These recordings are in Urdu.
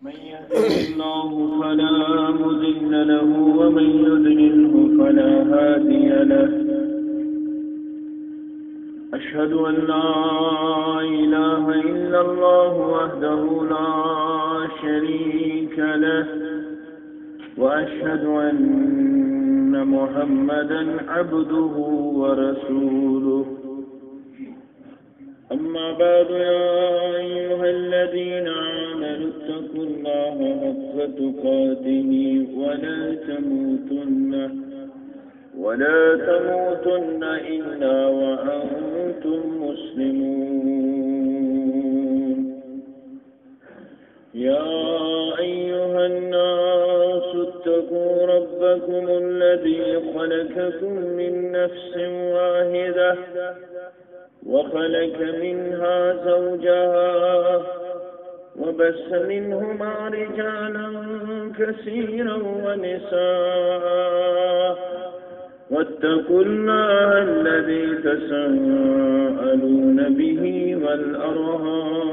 من يهده الله فلا مضل له ومن يضلله فلا هادي له. أشهد أن لا إله إلا الله وحده لا شريك له، وأشهد أن محمدا عبده ورسوله. أما بعد، يا أيها الذين آمنوا اتقوا الله حق تقاته ولا تموتن إلا وأنتم مسلمون. يا أيها الناس اتقوا ربكم الذي خلقكم من نفس واحدة وخلق منها زوجها وبث منهما رجالا كثيرا ونساء، واتقوا الله الذي تساءلون به والأرحام،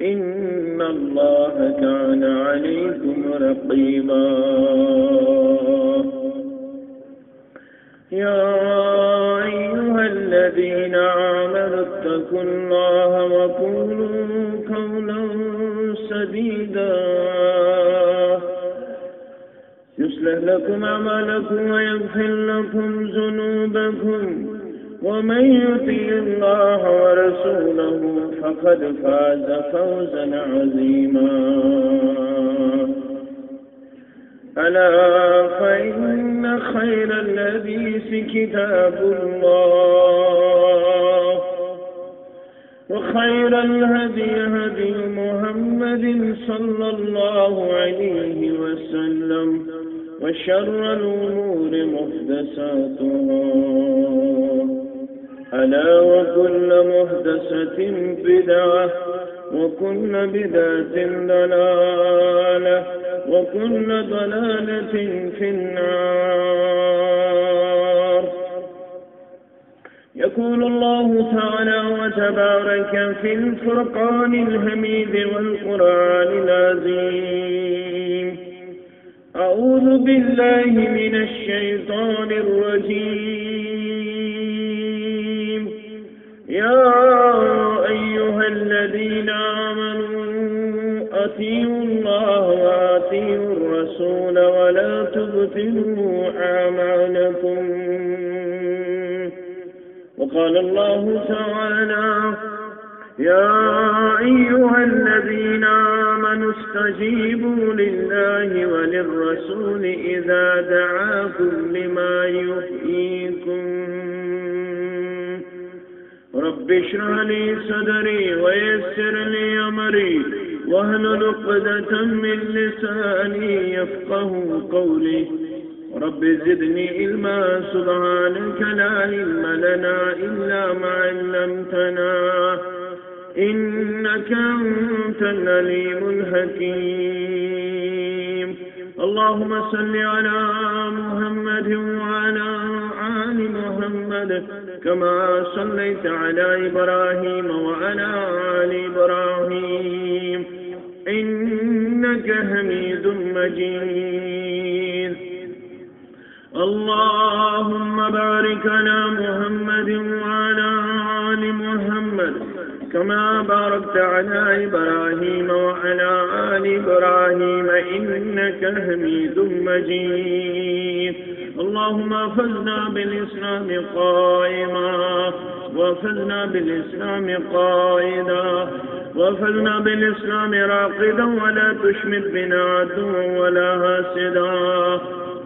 إن الله كان عليكم رقيبا. يا أيها الذين آمنوا اتقوا الله وقولوا قولا سديدا يصلح لكم أعمالكم ويغفر لكم ذنوبكم، ومن يطع الله ورسوله فقد فاز فوزا عظيما. ألا فإن خير الحديث كتاب الله، وخير الهدي هدي محمد صلى الله عليه وسلم، وشر الأمور محدثاتها، ألا وكل محدثة بدعة، وكل بدعة ضلالة، وكل ضلالة في النار. يقول الله تعالى وتبارك في الفرقان الحميد والقرآن العظيم: أعوذ بالله من الشيطان الرجيم. يا أيها الذين آمنوا أطيعوا الله وأطيعوا الرسول ولا تبطلوا أعمالكم. وقال الله تعالى: يا أيها الذين آمنوا استجيبوا لله وللرسول إذا دعاكم لما يحييكم. رب اشرح لي صدري ويسر لي أمري واحلل عقدة من لساني يفقه قولي. رب زدني علما، سبحانك لا علم لنا إلا ما علمتنا، إنك أنت العليم الحكيم. اللهم صل على محمد وعلى آل محمد كما صليت على إبراهيم وعلى آل إبراهيم إنك حميد مجيد. اللهم بارك على محمد وعلى آل محمد كما باركت على إبراهيم وعلى آل إبراهيم إنك حميد مجيد. اللهم احفظنا بالإسلام قائما، واحفظنا بالإسلام قائدا، واحفظنا بالإسلام راقدا، ولا تشمت بنا عدوا ولا حاسدا.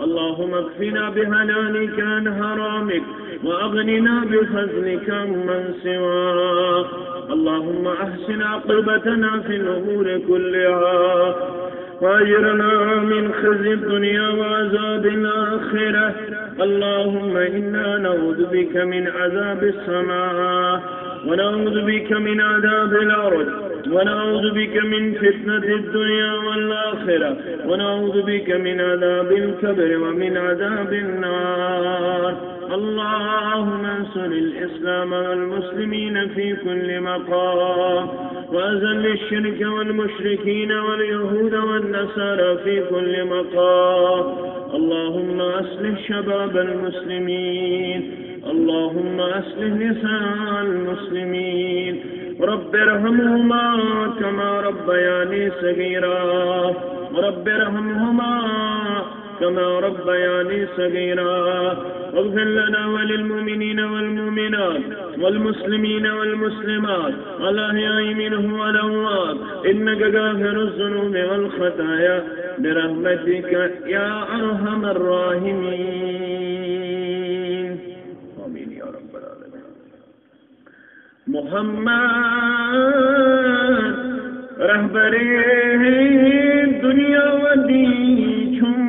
اللهم اكفنا بحلالك عن حرامك، وأغننا بفضلك عمن سواك. اللهم أحسن عاقبتنا في الأمور كلها، وأجرنا من خزي الدنيا وعذاب الآخرة. اللهم إنا نعوذ بك من عذاب السماء، ونعوذ بك من عذاب الأرض، ونعوذ بك من فتنة الدنيا والآخرة، ونعوذ بك من عذاب القبر ومن عذاب النار. اللهم انصر الإسلام والمسلمين في كل مقام، وأذل الشرك والمشركين واليهود والنصارى في كل مقام. اللهم أصلح شباب المسلمين، اللهم أصلح نساء المسلمين. رب ارحمهما كما ربياني صغيرا، رب ارحمهما كما ربياني صغيرا. واغفر لنا وللمؤمنين والمؤمنات والمسلمين والمسلمات الأحياء منهم والأموات، إنك غافر الذنوب والخطايا برحمتك يا أرحم الراحمين. آمين يا رب العالمين. محمد رهبر دنیا و دین چھم،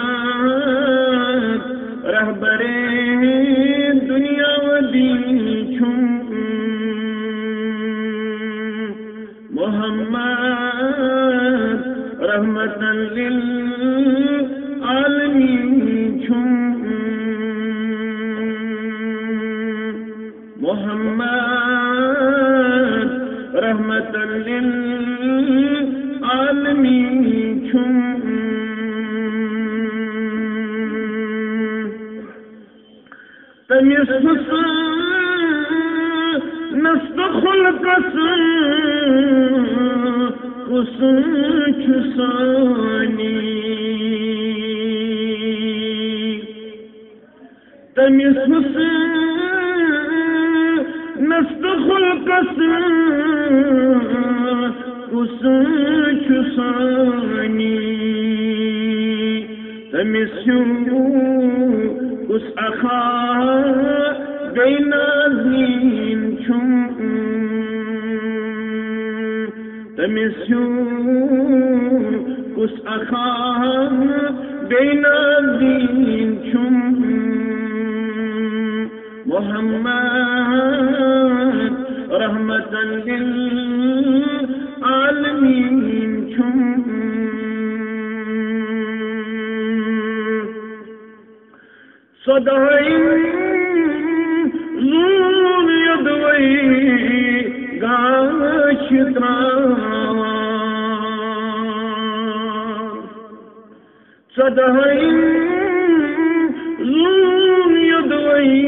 محمد رہبر دنیا و دین چھم، محمد رحمت للعالمین چھم، محمد رحمت للعالمین چھم. تمیس نست خلقس کس چھسانی، تمیس نست خلقس کس چھسانی، تمیس کس اخا گئی نازنین چھم، تمیس کس اخا گئی نازنین چھم، محمد رحمت للعالمین چھم. صدائن زون یدوئی گاشتران، صدائن زون یدوئی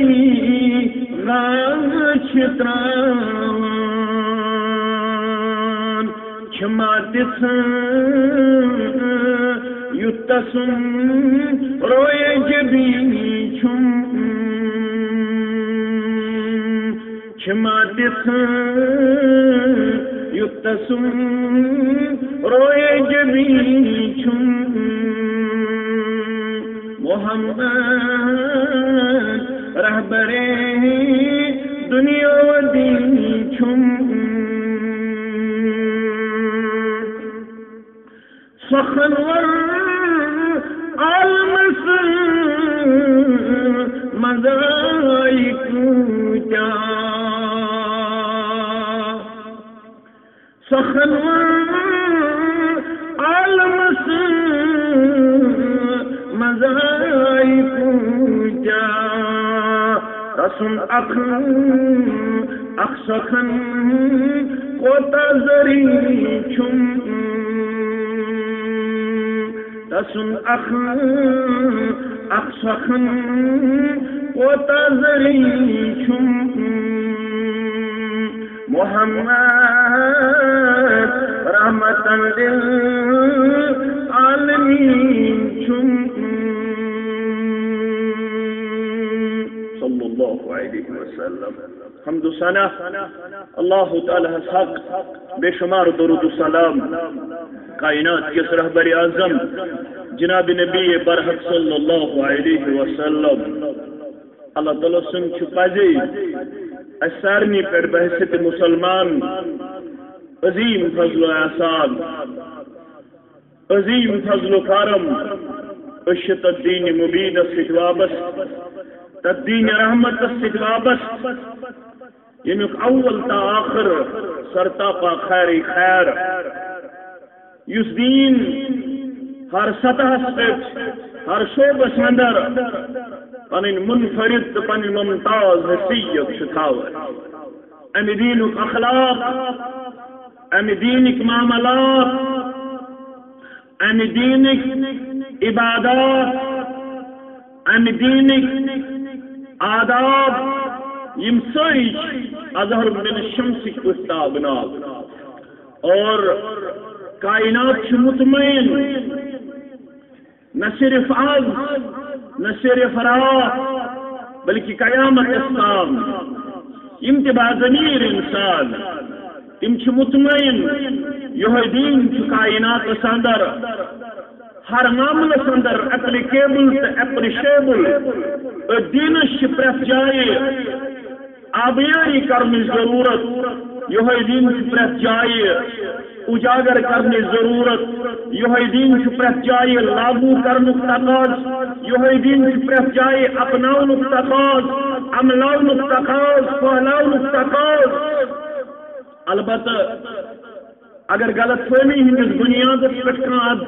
گاشتران، چھماتسن یتسن روئے جبینی چھم، چھماتسن یتسن روئے جبینی چھم، محمد رہبر دنیا و دین چھم. سخنور عالمسر مزائق جا، سخنور عالمسر مزائق جا، رسم اخسخن قوتا زری چھم، رسم اخسخن قوتا زری چھم، محمد رحمت للعالمین چھم. صلی اللہ علیہ وسلم. حمد و ثنا اللہ تعالی حق، بے شمار درود و سلام کائنات کے رہبر اعظم جناب نبی برحق صلی اللہ علیہ وسلم. اللہ تعالیٰ سن چھپازی اسارنی پر بحثت مسلمان عظیم فضل و احسان، عظیم فضل و کرم، اشت الدین مبین استجوابس تدین رحمت استجوابس، یعنی اول تا آخر سرتا پا خیر خیر، یس دین ہر سطح ہر شعبس اندر پن منفرد تو پن ممتاز حیثیت تھاون ام دینک اخلاق ام دینک معاملات ام دینک عبادات ام دینک آداب یم ساری اظہر من الشمس کتاب ناب اور کائنات مطمئن نہ صرف آج نہ صرف رات بلکہ قیامت اسلام یم تبا ضمیر انسان تم مطمئن یہ دین کائنات اندر ہر معاملس اندر اپلیکیبل تو اپریشیبل دینس پریت جائے آبیاری کرنے ضرورت یہ دین پریت جائے اجاگر کرنے ضرورت یہ دین پریت جائے لاگو کرنے تقاض یہ دین پریت جائے اپناؤن تقاض عملاؤن تقاض پھیلاؤن تقاض البتہ اگر غلط فہمی ہندس بنیاد پہ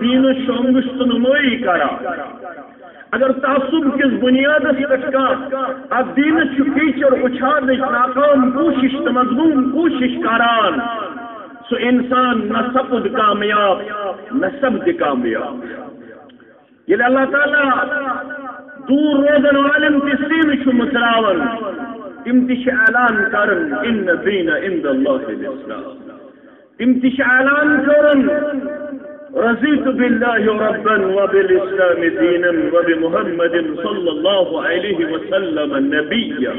دین شونگش تو نمائی کرا اگر تعصب کس بنیاد پہ دین فیچر اچھار ناکام کوشش تو مضمون کوشش کران سو انسان نہ سپد کامیاب نہ سپد کامیاب یہ اللہ تعالیٰ دور روزن والن تسلیم متراون امتش اعلان کرن ان دین عند اللہ الاسلام امتش اعلان کرن رضیت باللہ ربا وبالاسلام دینا وبمحمد صلی اللہ علیہ وسلم نبیا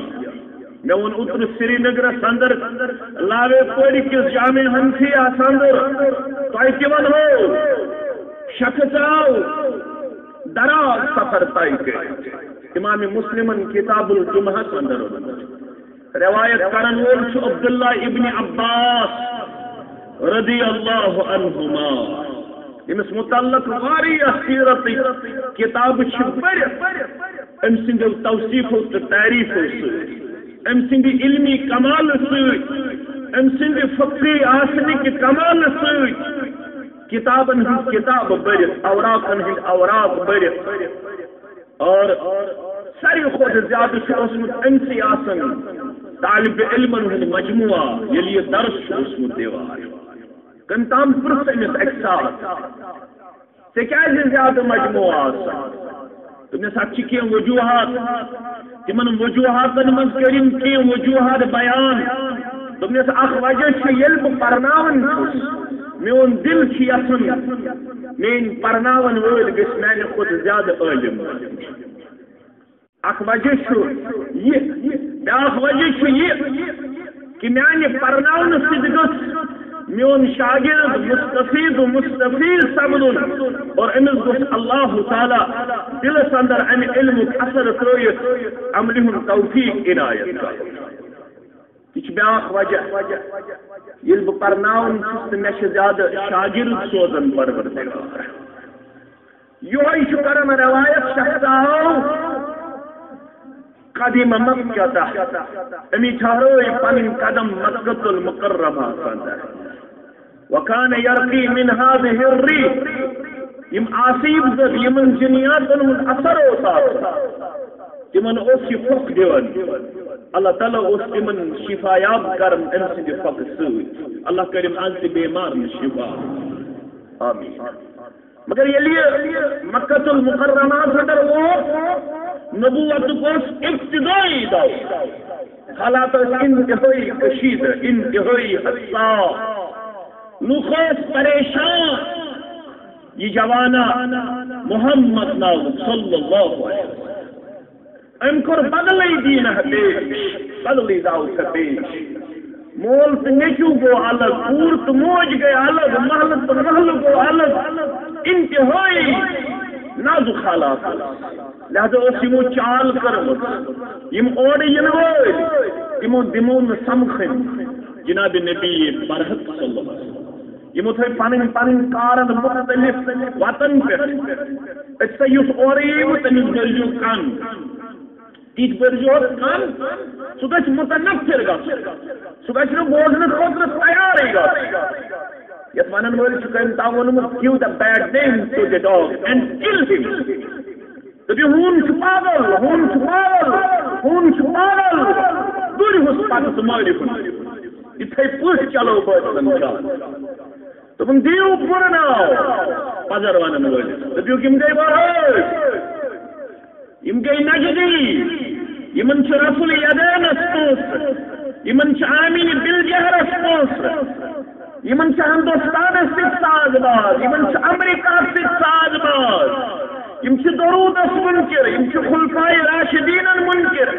میں ان اتر سری نگر اندر لاوے پوری کس جامع حنفیہ اندر تو ہو شخص آؤ دراز سفر طے گئے امام مسلمن کتاب الجمعہ اندر روایت کرن وول عبداللہ ابن عباس رضی اللہ عنہما امس متعلق واریہ سیرت کتاب بڑھ ام سند توصیف و تعریف ام سند علمی کمال ام سند فقری آسنی کی کمال کتابن ہند کتاب برت اوراقن ہند اوراق برت اور ساری خود زیادہ اسمت امسی آسن طالب علمن ہند مجموعہ یلی یہ درس اسمت دیوار کنتام پرس امس اکسات تکیاز زیادہ مجموعہ آسن تمہیں ساتھ کی وجوہات تمن وجوہاتن من کریم کی وجوہات بیان تمہیں اخ وجہ یل بہ پرناون میون دل یسن مین پرناون ول گس میانہ خود زیادہ علم اخ وجہ یہ بیاکھ وجہ یہ کہ میانہ پرناون سۭتۍ گژھِ میون شاگرد مستفید و مستفید سمن اور امس گوش اللہ تعالی دلس اندر ام علم اثر ترت عمل توفیق عنایت کر یہ بیاکھ وجہ یل بہ پرناون تو مے زیادہ شاگرد سوزن پروردگار یہ کران روایت شخص قدیم مکہ امی ٹھہرو پن قدم مکۃ المکرمہ اندر وكان يرقي من هذه الريح يم آسيب ذات يمن جنيات من أثر وصار يمن أوسي فوق ديوان الله تعالى أوسي من شفاء ياب كرم أنسي دي فوق السوي الله كريم أنسي بيمار من الشفاء آمين مگر يلي مكة المكرمة صدر وہ نبوت کوس ابتدائی دور حالات انتہائی کشید انتہائی حساس نخوص پریشان یہ جوانا محمد ناو صلی اللہ علیہ وسلم ام کر بدلی دین پیش بدلی دعوت پیش مول تو نیچو گو الگ پور تو موج گئے الگ محل تو محل گو الگ انتہائی نازک حالات لہذا اس یمو چال کرم یم اور ینوئی یمو دمون سمخن جناب نبی برحق صلی اللہ علیہ وسلم یمو تھے پنن کارن مختلف وطن پہ اس یوس اور یم تنس برجو کان تیت برجو کان سو گچ متنفر گا سو گچ نو بوزن خاطر تیار گا یت ونن وول چھ کم تا وونمت give the bad name to the dog and kill him. دپیو ہون چھ پاگل ہون چھ پاگل ہون چھ پاگل دوری ہس پتہ مالکن اتھے پٲٹھۍ چلو بٲتلن چال دپن دیو پورناو پزر ونن وول دپیو یم گئی وہٲٹۍ یم گئی نجدی یمن چھ رسول یدینس پونسہٕ یمن چھ آمین بالجہرس پونسہٕ یمن چھ ہندوستانس سۭتۍ ساز باز یمن چھ امریکہس سۭتۍ ساز باز یم چھ درودس منکر یم چھ خلفائے راشدینن منکر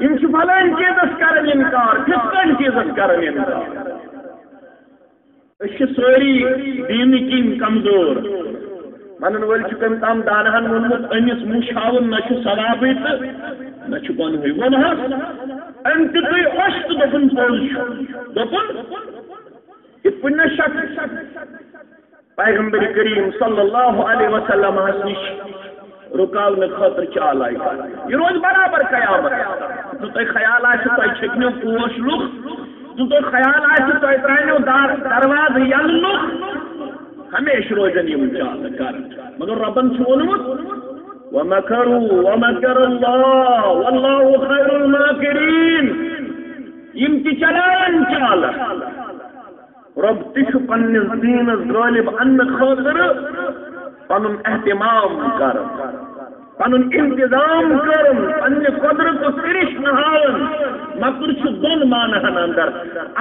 یم چھ فلان چیزس کرن انکار فلان چیزس کرن انکار اس سوری دین کن کمزور ونن ول چھ کم تام دانہن وونمت امس مشاون نہ چھ ثوابے تو نہ چھ گنہے ونہس انت تھی خوش تو دپن پوز دپن ات پن شک پیغمبر کریم صلی اللہ علیہ وسلم نش رکاون خاطر چال آئی یہ روز برابر قیامت تو تہ خیال آسہ تہ چھکنو پوش لُکھ تو تہ خیال آسہ تہ ترانو درواز یل لُکھ ہمیشہ روزن یم چال کر مگر ربن چھ وونمت ومكروا ومكر الله والله خير الماكرين یم تہ چلان چال رب تہ پننس دینس غالب ان خاطر پنن اہتمام کر پنن انتظام کرن پنہ قدرت و کرشن ہاون مکر چھ دون معنہن اندر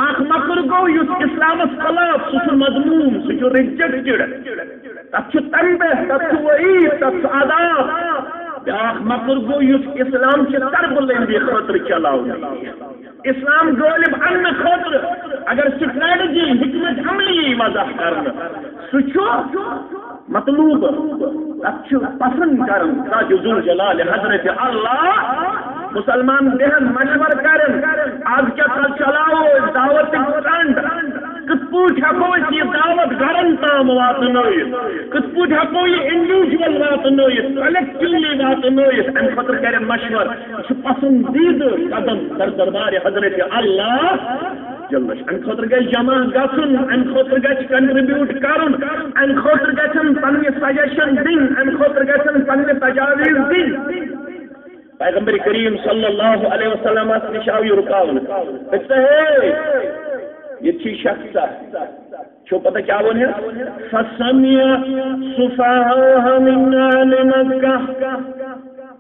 اخ مکر گو یس اسلامس خلاف سہ مضموم سہ ریجیکٹڈ تب چھ تنبیہ تب چھ وعید تب چھ عذاب بیاکھ مکر گو یس اسلام چھ تربلندی خاطر چلاو اسلام غالب ان خاطر اگر سٹریٹجی حکمت عملی وضع کرنا سہ مطلوب تب پسند کرن تاج ذو جلال حضرت اللہ مسلمان بہن مشور کرن آج کیا چلاو دعوت سٹنڈ کت پوٹ ہکو یہ دعوت گھرن تام واتنائت کت پوٹ ہکو یہ انڈیویجول واتنائت کلیکٹیولی واتنائت ام خاطر کرن مشور یہ پسندیدہ قدم در دربار حضرت اللہ جلش ام خاطر گژھِ جمع گژھُن ام خاطر گژھِ کنٹربیوٹ کرُن ام خاطر گژھن پننہِ سجیشن دِنۍ ام خاطر گژھن پننہِ تجاویز دِنۍ پیغمبر کریم صلی اللہ علیہ وسلم نش آو یہ رکاون یہ شخص چھو پتہ کیا ون ہے فسمع صفاها من اهل مکہ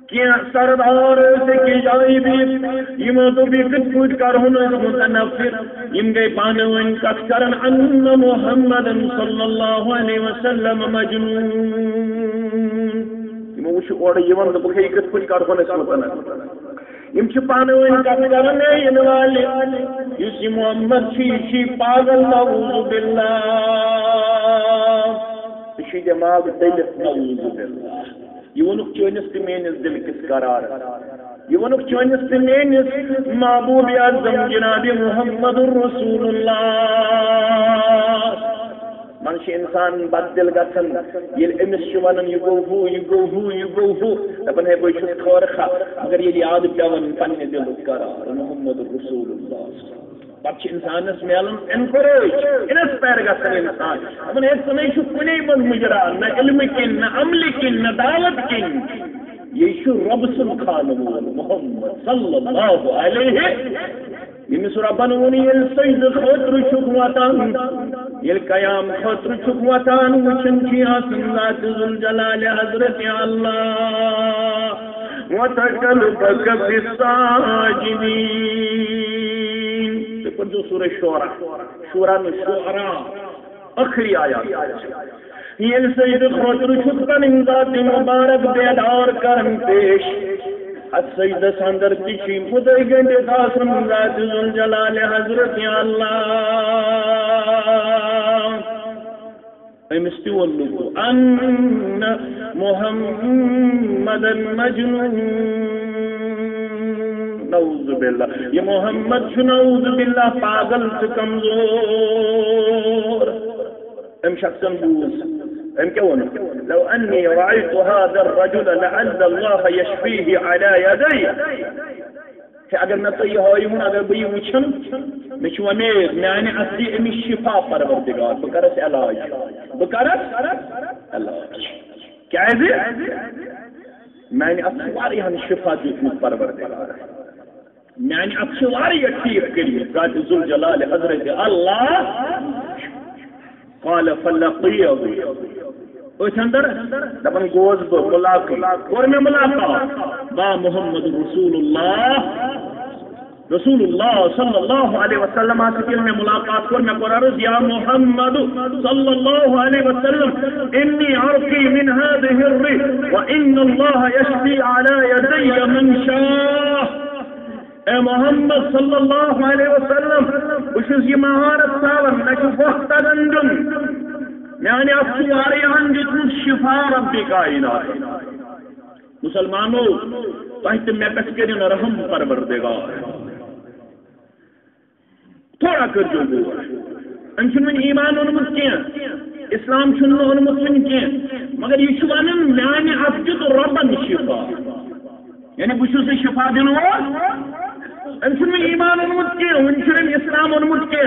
کیا سردار سے کی جائی بھی یم تو بھی کت پوٹ کر ہن متنفر یم گئی پانون کت کرن ان محمد صلی اللہ علیہ وسلم مجنون یم وچ اور یون تو بخی کت پوٹ کر ہن متنفر یم چھ پانون کت کرن ین والے یس محمد چھ پاگل نعوذ باللہ چھ دماغ دل نعوذ باللہ یہ ونک چونس تو میس دل کس قرار یہ ونک چونس تو میس محبوب اعظم جناب محمد رسول اللہ منش انسان بد دل گھن یل امس ونان یہ گو ہو یہ گو ہو یہ گو ہو دپان ہے بہت خورخا مگر یہ یاد پیون پنہ دل قرار محمد رسول اللہ پتہ انسانس ملان انکریج انسپائر گھن انسان دپان ہے ثہ کنے من مجرا نہ علم کن نہ عمل کن نہ دعوت کن یہ رب سن خان محمد صلی اللہ علیہ یمس ربن ون یل سجد خاطر چھک واتان یل قیام خاطر چھک واتان وچن چھ آسن ذات ذوالجلال حضرت اللہ وتقلبک فی الساجدین جو سورہ شورا میں شعراء آخری آیات یل سجد خاطر چھک پنن ذات مبارک بیدار کرن پیش السجدہ سندر تشی خدای گنڈے داسن ذات ذوالجلال حضرت اللہ امستولو ان محمد مجنون نعوذ باللہ یہ محمد چھ نعوذ باللہ پاگل سے کمزور ام شخصن بوز ام کیا ہونا لو انی رأيت هذا الرجل لعل الله يشفيه على يدي اگر نہ تو یہ ہوں اگر بہ یہ وچھن مے امید میانہ اصلی امس شفا پروردگار بہ کرس علاج بہ کرس علاج کیازِ میانہ اتھ واریاہن شفا دیتمت پروردگار میانہ اتھ واریاہ ٹھیک کٔرمٕتۍ ذات ذوالجلال حضرت اللہ قال فلقيه اتھ اندر دپن گوس بہ ملاقات کور مے ملاقات با محمد رسول اللہ صلی اللہ علیہ وسلم آسکل میں ملاقات کر میں قرارز یا محمد صلی اللہ علیہ وسلم انی عرقی من هذه الرح وان اللہ یشفی علی یدی من شاء اے محمد صلی اللہ علیہ وسلم بشز یہ مہارت ساون میں وقت گندن میانہ افسو واریاہن دیتمت شفا رب کائنات مسلمانوں تہ تہ مے پہ کرن رحم پروردگار تھوڑا کرجو غور ام ون ایمان اونمت کی اسلام اونمت ون کی مگر یہ ون میانہ افجد ربن شفا یعنی بہت شفا دن وول ام ایمان اونمت کی ون اسلام اونمت کی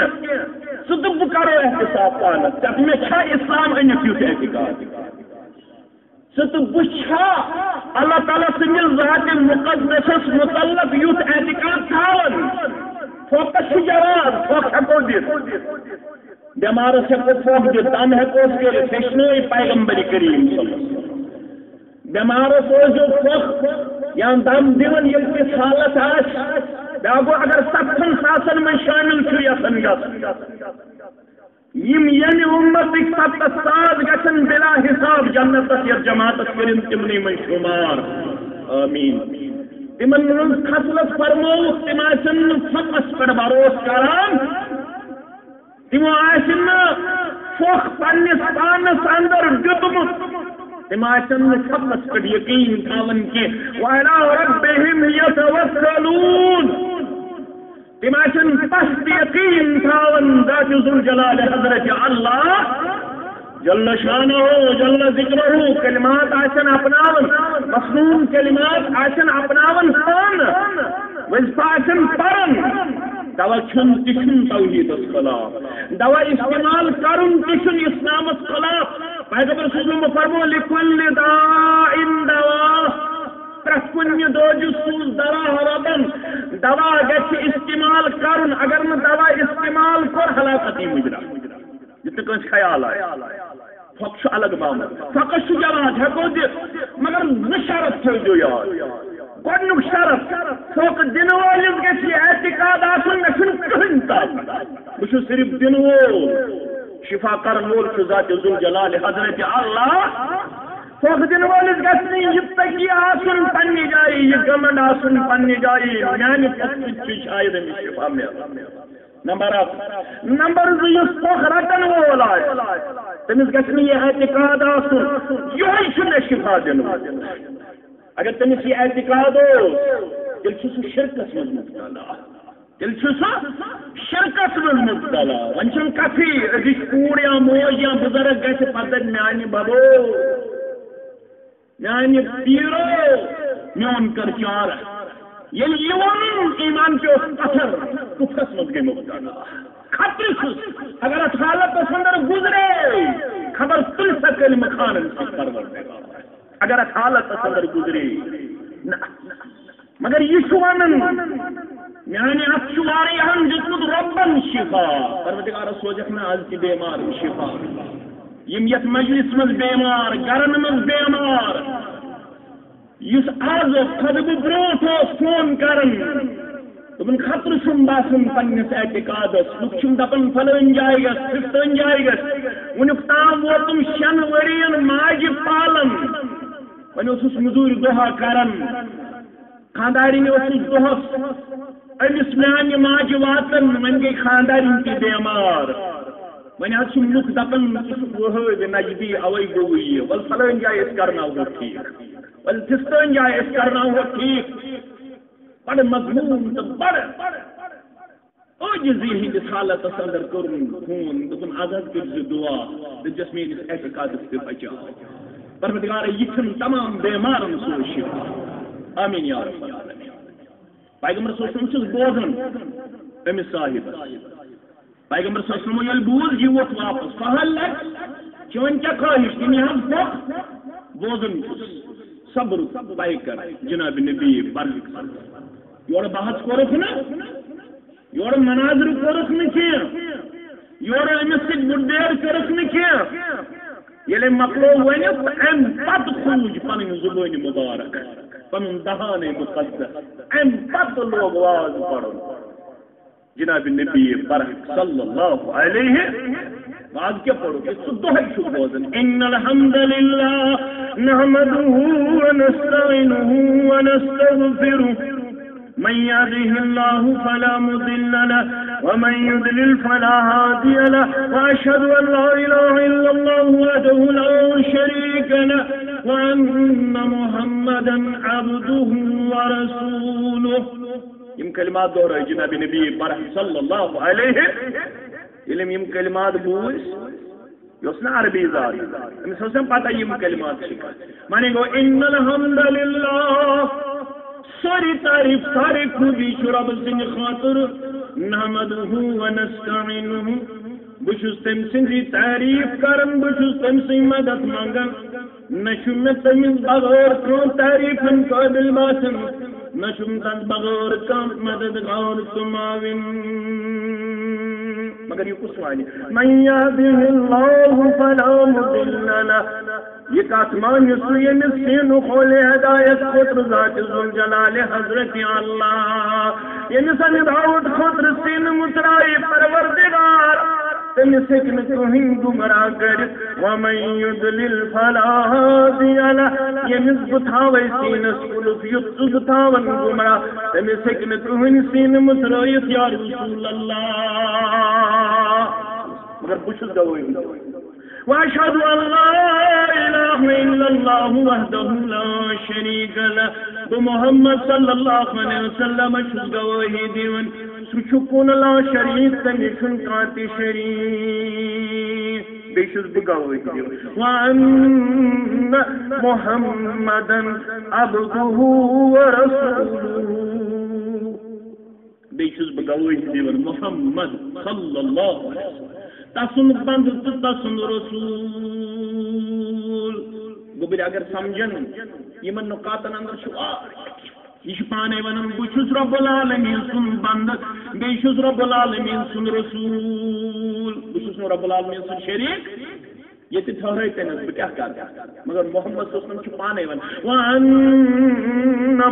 سہ تو بہ کرو احتساب پانس تک مے چھا اسلام انت یوت اعتقاد سہ تو بچھا اللہ تعالیٰ سندس ذات مقدسس متعلق یوت اعتقاد تھاون فوکس جواب فوک ہیکو دت بیمارس ہیکو فوک دت دم ہیکو کر ہیچنو پیغمبر کریم صلی اللہ علیہ وسلم بیمارس روزو فوک یا دم دون یم کس حالت آس بیاگو اگر 70 ساسن میں شامل چھ یسن گس یم یعنی امت 70 ساس گھن بلا حساب جنت یا جماعت کرن تمنی میں شمار آمین تمن خصلت فرمو تم آسن فقس پر بروس کران تم آسن فوق پنس پانس اندر دتمت تم آسن فقس پر یقین تھاون کہ وعلی ربہم یتوکلون تم آسن پست یقین تھاون ذات ذوالجلال حضرت اللہ جل شانہ جل ذکرہ کلمات آسن اپناون مصنون کلمات آسن اپناون سان وظیفہ آسن پرن دوا چھن تشن توحید خلاف دوا استعمال کرن تشن اسلام خلاف پیغمبر صلی اللہ علیہ وسلم فرمو لکل داء دوا پرکن دوجو سوز دوا ربن دوا گچ استعمال کرن اگر نہ دوا استعمال کر ہلاکتی مجرا جتنے کنس خیال آئے فقش الگ معاملہ فقش جواب ہیکو دت مگر شرط تھو یاد گۄڈنیُک شرط فوق دن وٲلِس گژھِ یہِ اعتقاد آسُن مےٚ چھُنہٕ کٕہٕنۍ طاقت بہٕ چھُس صرف دن وول شفا کرن وول چھُ ذات ذوالجلال حضرت اللہ فوق دن وٲلِس گژھِ نہٕ یہِ تقی آسُن پننہِ جایہِ یہِ گمنڈ آسُن پننہِ جایہِ میانہِ پتہٕ چھُ شاید أمِس شفا میلان نمبر 1 نمبر 2 یُس فوق رٹن وول آسہِ تٔمِس گژھِ نہٕ یہِ اعتقاد آسُن یِہوٚے چھُ مےٚ شفا دِنہٕ وول اگر تمس یہ اعتقاد ہو تیل سہ شرکس من مبتلا تیل سہ شرکس من مبتلا ون کتھی أکِس کوٗر یا موج یا بزرگ گژھِ پتہ میانہ ببو میانہ پیرو میون کر چار یل یہ ون ایمان کے پتھر کفرس من گئی مبتلا خطر اگر اتھ حالتس اندر گزرے خبر تل سا کلمہ خانن سے پروردگار اگر اتھ حالت اندر گزری مگر یہ ونن میانہ اتھ واریاہن دیتمت ربن شفا پروردگار سوزکھ نا آز کی بیمار شفا یم یت مجلس مز بیمار گرن مز بیمار یس آز خدب بروٹ فون کرن دپن خطر چھم باسن پنس اعتقادس لوگ چھم دپن فلٲنۍ جایہِ گژھ فلٲنۍ جایہِ گژھ ونیُک تام ووتم 6 ؤرین ماجہِ پالن ون مزور دہا کران خاندارین دہس امس میانہ ماجہ واتن ون گئی خاندارین تہ بیمار ون لک دپان نجدی اوے گو یہ ول فلٲنۍ جائے کرناو ٹھیک ول تستٲنۍ جائے کرناو ٹھیک بڑ مضمون تو بڑ عاجزی ہندس حالتس اندر کورن فون دپن آزاد کر دعا دس میس اعتقادس تہ بچاو پروردگار یہ تمام بیمارن سو شفا آمین یا رب العالمین پیغمبر صلی اللہ علیہ وسلم بوزن امس صاحب پیغمبر صلی اللہ علیہ وسلم یل بوز یہ ووت واپس فہل لگ چون کیا خواہش تم یہ بوزن صبر بائی کر جناب نبی برحق یور بحث کورک نا یور مناظر کورک نا یور امس سۭتۍ بُڈیر کورک نا ییٚلہِ مۄکلو ؤنِتھ امہِ پتہٕ کھوٗج پنٕنۍ زُبٲنۍ مُبارک پنُن دہانے مقدس امہِ پتہٕ لوگ واز پرُن جناب نبی برحق صلی اللہ علیہ واز کیا پڑھو کہ سُہ دۄہے چھُ بوزان ان الحمد للہ نحمده ونستعینه ونستغفره من يهده الله فلا مضل له ومن يضلل فلا هادي له واشهد ان لا اله الا الله وحده لا شريك له وان محمدا عبده ورسوله یم کلمات دہرائی جناب نبی برحق صلی اللہ علیہ علم یم کلمات بوز یہ نا عربی ذات امس ٲس پتہ یم کلمات مانے گو ان الحمد للہ ساری تعریف ساری خوبی چھُ رب سٕنٛدِ خٲطرٕ نحمدہ ونستعینہ بہٕ چھُس تٔمۍ سٕنٛزی تعریف کران بہٕ چھُس تٔمۍ سٕنٛز مدد منگان نہ چھُ مےٚ تٔمِس بغٲر کانٛہہ تعریفن قٲبِل باسان نہ چھُم تتھ بغٲر کانٛہہ مددگار تہٕ معاوِن مگر یہ کس وانی من یهده اللہ فلا مضل له یہ کات مان سو یمس سین کھول ہدایت خطر ذات ذوالجلال حضرت اللہ یمس ہدایت خطر سین مترائی پروردگار تمس ہیکن کہیں گمراہ کر ومن یضلل فلا ہادی له یمس بتھاوے سینس کلف یت بتھاون گمراہ تمس ہیکن کہیں سین مترائی یا رسول اللہ مگر بشد گوئی واشهد ان لا اله الا الله وحده لا شريك له بمحمد صلی اللہ علیہ وسلم شد گوئی دیون سچکون لا شریک تنشن کاتی شریک بیشد بگوئی دیون وان محمدا عبده ورسوله بیشد بگوئی دیون محمد صلی اللہ علیہ وسلم تسن بند تو تسن رسول گوبر اگر سمجھن یمن نقاتن اندر چھو یہ پانے ونن بچھس رب العالمین سن بند بیشس رب العالمین سن رسول بچھس رب العالمین سن شریک یہ تھوڑے تنس بکیا کر مگر محمد صلی اللہ علیہ وسلم چھو پانے ون وان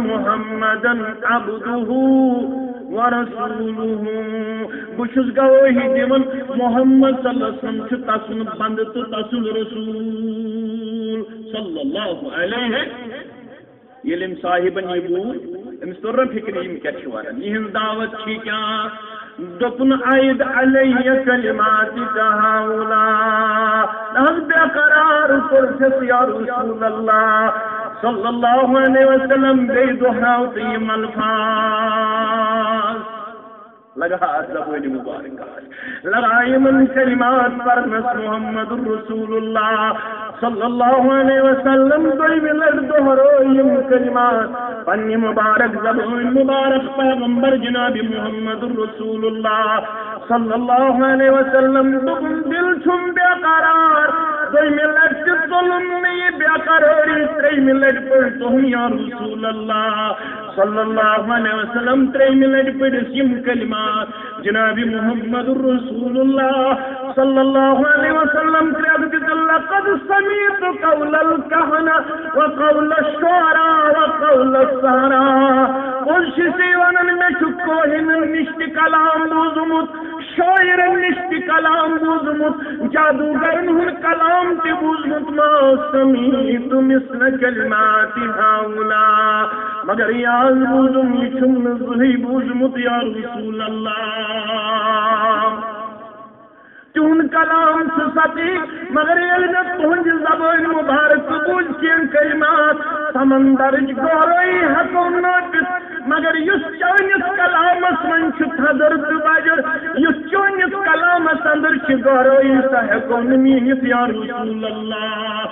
محمدا عبده ورسوله بشس گواہی دیون محمد صلی اللہ علیہ وسلم چھ تسن بند تو تسن رسول صلی اللہ علیہ یلم صاحبن یہ بول امس تور فکر یم کیا چھوان یہ دعوت چھ کیا دپن عید علیہ کلمات تہاولا لحظ بے قرار پرسس یا رسول اللہ صلی اللہ علیہ وسلم بے دہراو تیم الفاظ لگا زبان مبارک لگائی من کلمات پر نس محمد رسول اللہ صلی اللہ علیہ وسلم کوئی ملد دہرویم کلمات پنی مبارک زبان مبارک پیغمبر جناب محمد رسول اللہ صلی اللہ علیہ وسلم تم دل چھم بے قرار کوئی ملد ظلم میں بے قراری تری ملد پر تم یا رسول اللہ صلی اللہ علیہ وسلم تری ملد پر سیم کلمات جناب محمد رسول اللہ صلی اللہ علیہ وسلم لقد سمعت قول الكهنة وقول الشعراء وقول السحراء قل شسی ونن میں چکوہ من نشت کلام بوزمت شاعر نشت کلام بوزمت جادوگرن ہن کلام تی بوزمت ما سمعت مثل کلمات هؤلاء مگر یاد بوزم لچم نزہی بوزمت یا رسول اللہ چون کلام سے ستی مگر علم تہنج زبان مبارک قبول کین کلمات سمندر گوروئی حکم نوٹس مگر یس چونس کلامس من چھ تھدر تو بجر یس چونس کلامس اندر چھ گوروئی سا حکم نمینس یا رسول اللہ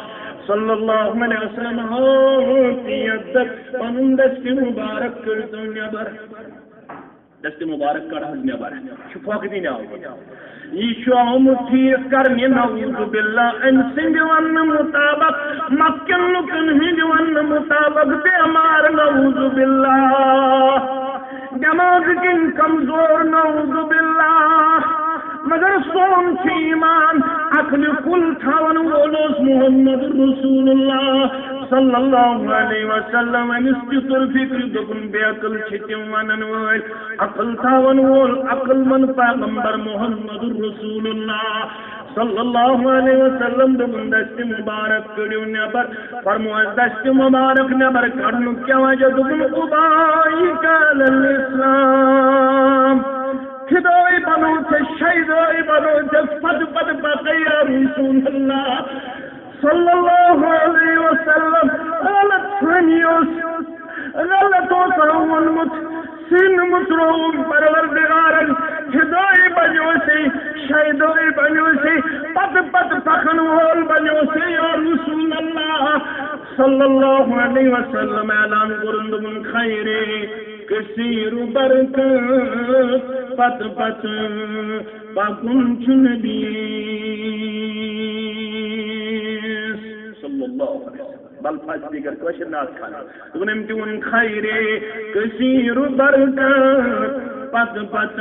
صلی اللہ علیہ وسلم ہوتی اندر پنن دست مبارک کرتو نبر دست مبارک کڑ حض نبر شفاق دین آؤ یہ آمت ٹھیک کرنے نعوذ باللہ ان سنگ ون مطابق مکن لکن ہنج ون مطابق بیمار نعوذ باللہ دماغ کن کمزور نعوذ باللہ مگر سون ایمان عقل کل تھاون وولوس محمد رسول اللہ صلی اللہ علیہ وسلم مستر فکر دبن بے عقل چھتم ونن وول عقل تھاون وول عقل من پیغمبر محمد رسول اللہ صلی اللہ علیہ وسلم دبن دست مبارک کڑیو نبر فرمو دست مبارک نبر کڑنو کیا وجہ دبن ابائک الاسلام فدائی بنو تھے شہدائی بنو تھے پد پد بقیہ رسول اللہ صلی اللہ علیہ وسلم غلط سنیوس غلط و سرونمت سن مصروم پروردگارن فدائی بنو سے شہدائی بنو سے پد پد پخنوال بنو سے یا رسول اللہ صلی اللہ علیہ وسلم اعلان کرند من خیرے کثیر برکت پت پت باکن چن دیس صلی اللہ علیہ وسلم بل فاج دیگر کوشر ناس کھانا تونم تون خیرے کثیر برکت پت پت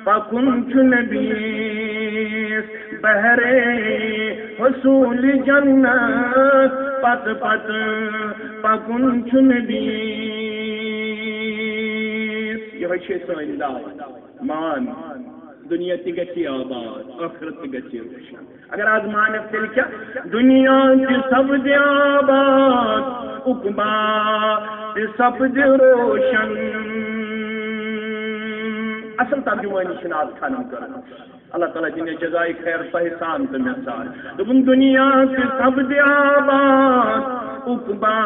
باکن چن دیس بہرے حصول جنت پت پت باکن چن دیس یہ ہے سوئن دعوت مان دنیا تی گچی آباد آخرت تی گچی روشن اگر آج مانت تل کیا دنیا تی سب دی آباد اقبا تی سب دی روشن اصل ترجمانی شناد خانم کرنا اللہ تعالیٰ جنہیں جزائی خیر فحسان تو مثال دبن دنیا تی سب دی آباد اقبا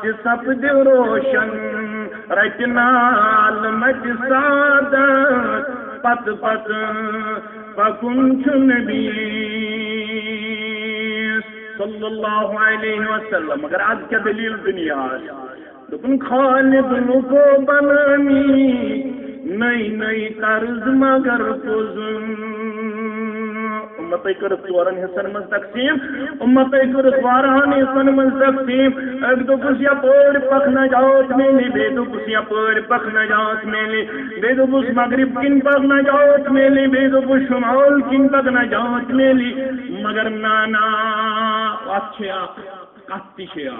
تی سب دی روشن رچنال مج سعادت پت پت پکن چن دیس صلی اللہ علیہ وسلم مگر آج کیا دلیل دنیا دکن خالد لکو بنانی نئی نئی طرز مگر کزن امت کرت ژورن حصن من تقسیم امت کرت وارہن حصن من تقسیم ایک دو کسیا پور پک نجات میلی بے دو کسیا پور پک نجات میلی بے دو کس مغرب کن پک نجات میلی بے دو کس شمال کن پک نجات میلی مگر نانا اچھا کتی شیا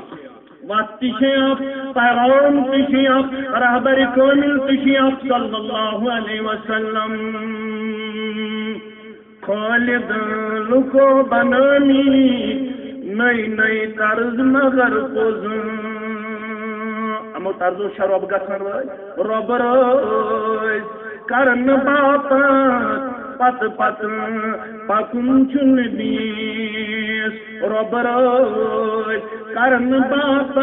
واتی شیاب پیغام تشیاب رہبر کامل تشیاب صلی اللہ علیہ وسلم خالد لکو بنانی نئی نئی طرز مگر کزن امو طرز و شراب گسن روی رب روی کرن باپت پت پت پکن چن دیس رب روی کرن باپت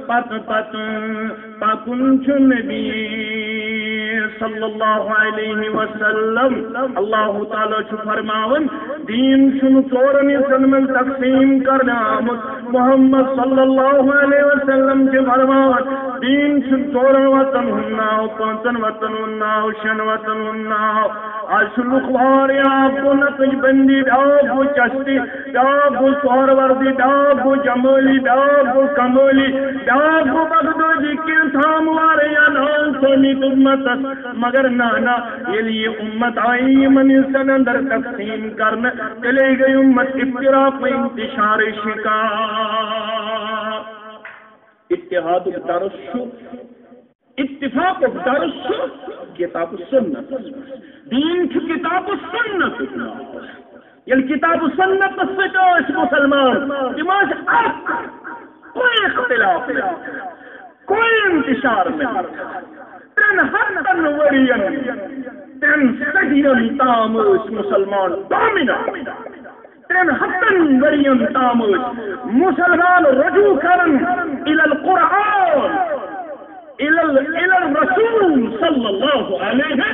پت پت پکن چن دیس صلی اللہ علیہ وسلم اللہ تعالیٰ چھو فرماون دین شن ژورن حصن من تقسیم کرنا آمد محمد صلی اللہ علیہ وسلم چھو فرماون دین شن ژورن وطن ہنناو پانچن وطن ہنناو شن وطن ہنناو آشلوک واری آپ کو نتج بندی آپ کو چشتی آپ کو سوروردی آپ کو جمولی آپ کو کمولی آپ کو بغدودی کن تھام واری نام سونی امت مگر نانا یہ لیے امت آئی من انسان اندر تقسیم کرنا چلے گئی امت افتراق و انتشار شکار اتحاد درس اتفاق درس کتاب سنت دین کی کتاب سنت یل کتاب سنت سجوش مسلمان دماغ آپ کوئی اختلاف نہیں کوئی انتشار نہیں تن حتن ورین تن سجین تاموش مسلمان دامنا تن حتن ورین تاموش مسلمان رجوع کرن الى القرآن الى الرسول صلی اللہ علیہ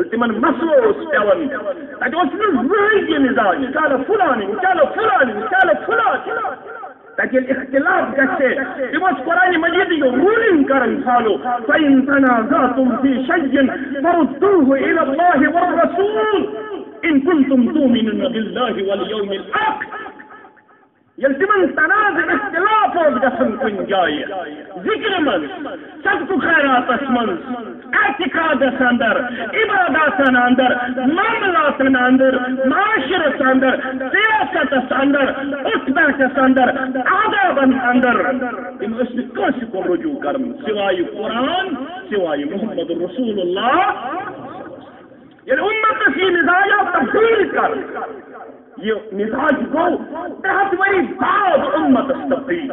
تمن مسلوس پیون تجوز من زہی مزاج قال فلانی قال فلانی قال فلانی تاکہ اختلاف گژھے تم قرآن مجید یہ رولنگ کرن فالو فَإِن تَنَازَعْتُمْ فِي شَيْءٍ فَرُدُّوهُ إِلَى اللَّهِ وَالرَّسُولِ إِن كُنتُمْ تُؤْمِنُونَ بِاللَّهِ وَالْيَوْمِ الْآخِرِ یل تمن تنازع اختلاف گھن کن جائے ذکر من صدق خیرات من اعتقادس اندر عبادات اندر معاملات اندر معاشرت اندر سیاست اندر اٹھبیٹھس اندر آداب اندر تم کس کو رجوع کرن سوائے قرآن سوائے محمد رسول اللہ یل امت کی مزاج تبدیل کر یہ مزاج کو 10 وری بعد امت تبدیل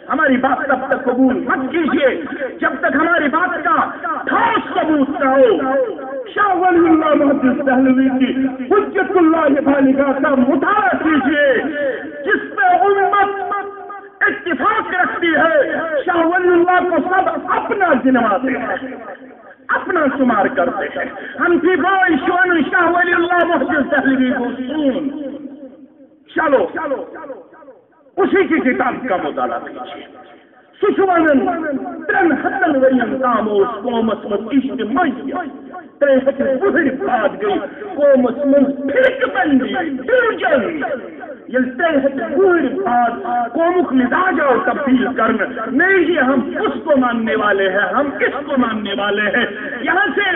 ہماری بات تب تک قبول مت کیجیے جب تک ہماری بات کا ٹھوس ثبوت نہ ہو۔ شاہ ولی اللہ محدث دہلوی کی حجت اللہ بالغہ کا مطالعہ کیجیے جس پہ امت اتفاق رکھتی ہے۔ شاہ ولی اللہ کو سب اپنا گنواتے ہیں، اپنا شمار کرتے ہیں۔ ہم کی کوئی شون شاہ ولی اللہ محدث دہلوی کو سن چلو اسی کی کتاب کا مطالعہ کیجیے۔ سشوانن 3 ورین تام اس قومت من اجتماعی 3 بہر بعد گئی قومت من پھرک بندی ڈویژن یل 3 بہر بعد قومک مزاج اور تبدیل کرنا نہیں یہ ہم اس کو ماننے والے ہیں، ہم اس کو ماننے والے ہیں۔ یہاں سے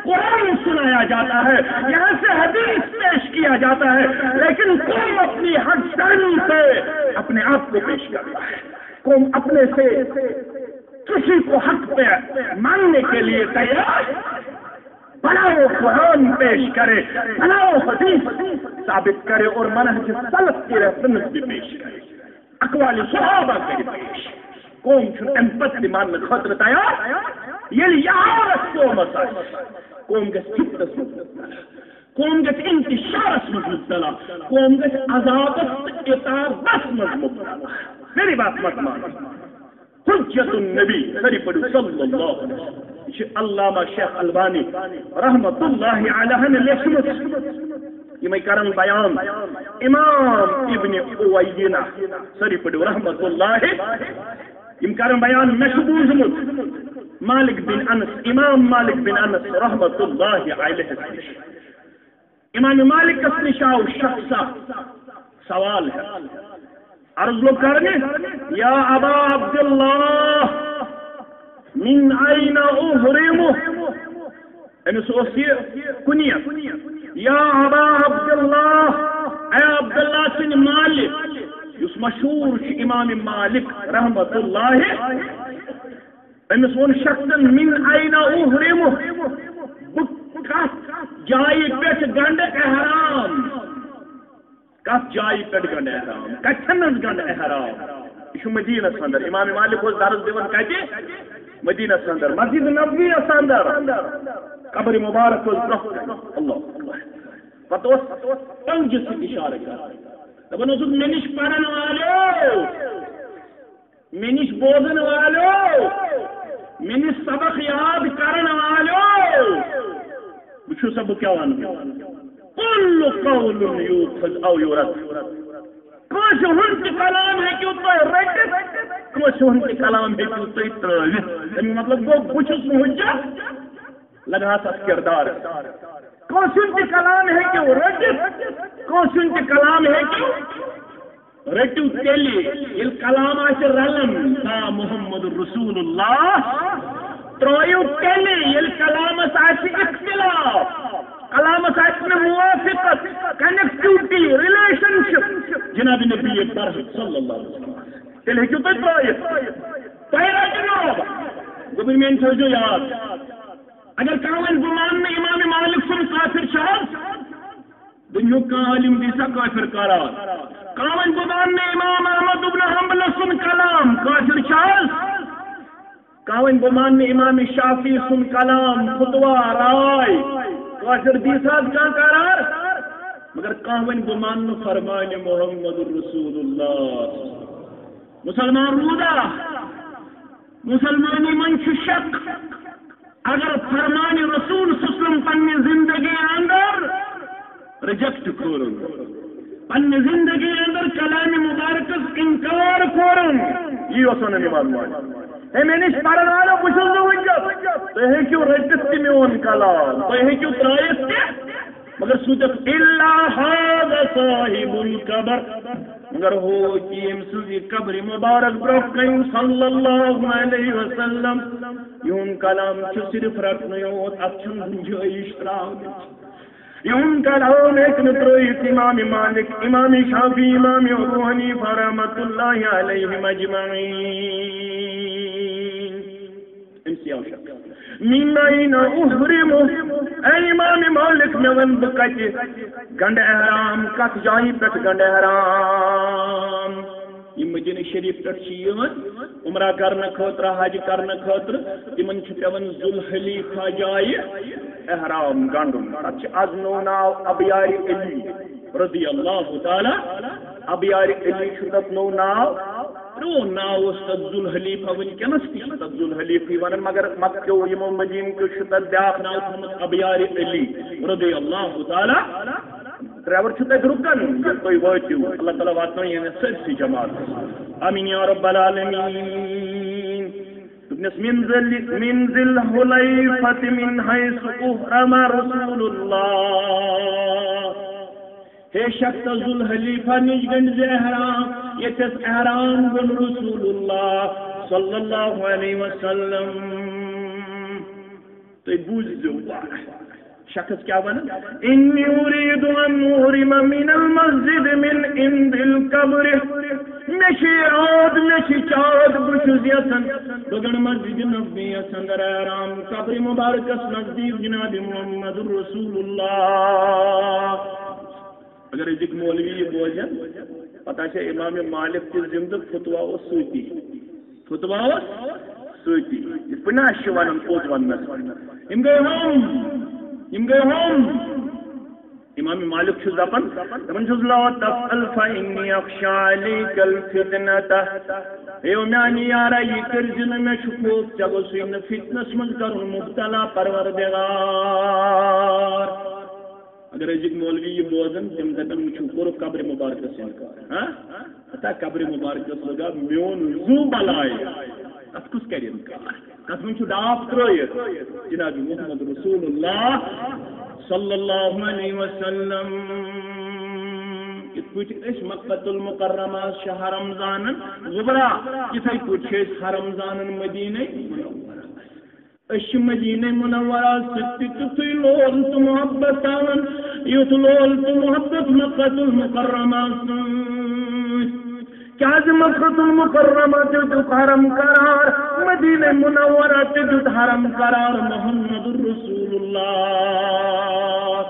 قرآن سنایا جاتا ہے، یہاں سے حدیث پیش کیا جاتا ہے، لیکن قوم اپنی حق شرم سے اپنے آپ کو پیش کرتا ہے۔ قوم اپنے سے کسی کو حق پہ ماننے کے لیے تیار بھلا وہ قرآن پیش کرے، بھلا وہ حدیث ثابت کرے اور منہج سلف کی ریفرنس بھی پیش کرے، اقوال صحابہ کے پیش۔ قوم چھو امپتی ماننے خطر تیار یہ یارت قومت ہے۔ قوم گس جبتس مبتلا، قوم گس انتشارس مبتلا، قوم گس عذابت اطاعت مبتلا۔ میری بات مت مان، حجت النبی صلی اللہ علیہ وسلم علامہ شیخ البانی رحمت اللہ علیہ نے لیکھمت یہ میں کرن بیان امام ابن اوینہ صلی رحمت اللہ یہ کرن بیان مشبوزمت مالک بن انس امام مالک بن انس رحمت اللہ علیہ امام مالک کا نشاء شخصا سوال ہے عرض لوگ کرنے یا ابا عبداللہ من این احرمو انس اوسی کنیت یا ابا عبداللہ اے عبداللہ سن مالک اس مشہور امام مالک رحمت اللہ انس ون شخصا من این احرمو کت جائی پیٹ گنڈ احرام کت جائی پیٹ گنڈ احرام کتنس گنڈ احرام یہ مدینہ اندر امام مالک اس درس دیون کتے مدینہ اندر مسجد نبوی اندر قبر مبارک اللہ پتہ پنج سے اشارہ کر دپن اوسک مے نش پڑھن والو مے نش بوزن والو مے نش سبق یاد کرن والو وچھو سب کیا ون كل قول يؤخذ او يرد كوش ہنچ کلام ہے کہ تو رٹ کوش ہنچ کلام ہے کہ تو ترٲوِتھ امی مطلب گو بچ چھُس نہٕ حجت لگا تس کردار کوش ہنچ کلام ہے کہ رٹ کوش ہنچ کلام ہے کہ رٹو تیلی یل کلام آسہِ رلن تا محمد رسول اللہ ترٲیِو تیلی یل کلامس آسہِ اختلاف کلامس آسہِ موافقت کنیکٹیوٹی ریلیشن شپ جناب نبی برحق صلی اللہ علیہ وسلم تیل ہیکو تُہۍ ترٲیِتھ تۄہہِ رٹنو گوٚبُر میٲنۍ تھٲیزیو یاد اگر کانٛہہ وَنہِ بہٕ مانہٕ نہٕ امام مالک سُنٛد کافر چھُ حظ دُنیُہُک کانٛہہ عٲلِم دی سا کافر قرار کانٛہہ وَنہِ بہٕ مانہٕ نہٕ امام احمد بن حنبل سُنٛد کلام کافر چھُ حظ کانٛہہ وَنہِ بہٕ مانہٕ نہٕ امام شافعی سُنٛد کلام فتوا رائے کافر دی ساتھ کیا قرار مگر کہاں ون بہ مان فرمان محمد رسول اللہ مسلمان رودا مسلمانی من شک اگر فرمان رسول سسلم پنی زندگی اندر ریجیکٹ کرو پنہ زندگی اندر کلام مبارکس انکار کورن یہ وسن امام مالک ہے میں نش پڑھن والو بچھس نہ ونکس تُہۍ ہیٚکِو رٔٹِتھ تہِ میون کلام تُہۍ ہیٚکِو ترٲیِتھ تہِ مگر سوٗنٛچِتھ الا هذا صاحب القبر مگر ہو کہ یم سٕنٛز یہ قبر مبارک برونٛہہ کَنہِ صلی اللہ علیہ وسلم یہُنٛد کلام چھُ صرف رٹنٕے یوت اتھ چھُنہٕ گُنجٲیش ترٛاونٕچ یہُنٛد کلام ہیٚکہِ نہٕ ترٛٲیِتھ امام مالک امام شافعی امام ابو حنیفہ رحمۃ اللہ علیہم اجمعین من أين أحرم أي امام مالک میں ون بہ کتہ گنڈ احرام کت جائیں پہ گنڈ احرام یہ مدینہ شریف پہ عمرہ کرنے خاطر حج کرنے خاطر تمن پیون ذوالحلیفہ جائے احرام گنڈن تک از نو ناو ابیار علی رضی اللہ تعالی ابیار علی تک نو ناو پرون ناو تک ذوالحلیفہ ونکس تک ذوالحلیفہ ون مگر مکہ یمو مدینہ کے تک بیاکھ ناو تھومت ابیار علی رضی اللہ تعالی ڈرائیور تک رکن تھی واتو اللہ تعالیٰ واتن یہ سرسی جماعت آمین یا رب العالمین من ذی الحلیفۃ من حیث احرم رسول اللہ ہے شخص ذوالحلیفہ نش گنڈ احرام یتس احرام گن رسول اللہ صلی اللہ علیہ وسلم تو بوزو شخص کیا بنا انی اريد ان احرم من المسجد من عند القبر مشی عاد مشی چاد بشز یسن بگن مسجد نبی اندر احرام قبر مبارکس نزدیک جناب محمد رسول اللہ اگر ازک مولوی یہ بوزن پتہ ہے امام مالک کی زندہ فتوا و سوتی فتوا و سوتی اس پہ ناش ونن پوز ونس ام گئے ہم امام مالک چھز دپن دپن چھز لا تفعل فإنی اخشى عليك الفتنة ایو میانی یارا یہ کرزن میں شکوک چگو سوین فتنس من کرن مبتلا پروردگار اگر ازک مولوی یہ بوزن تم دپن مچھو کرو قبر مبارک سے انکار ہاں پتہ قبر مبارک لگا میون زو بلائے ات کس کرے انکار کت من چھو ڈاپ ترائیت جناب محمد رسول اللہ صلی اللہ علیہ وسلم کت پوچھ اس مکہ المکرمہ شہر رمضان غبرا کتھائی پوچھ اس رمضان مدینہ اش مدینہ منورہ ستی تھی لول تو محبت آن یوت لول تو محبت مکہ المکرمہ کیاز مکہ المکرمہ تجد حرم قرار مدینہ منورہ تجد حرم قرار محمد رسول اللہ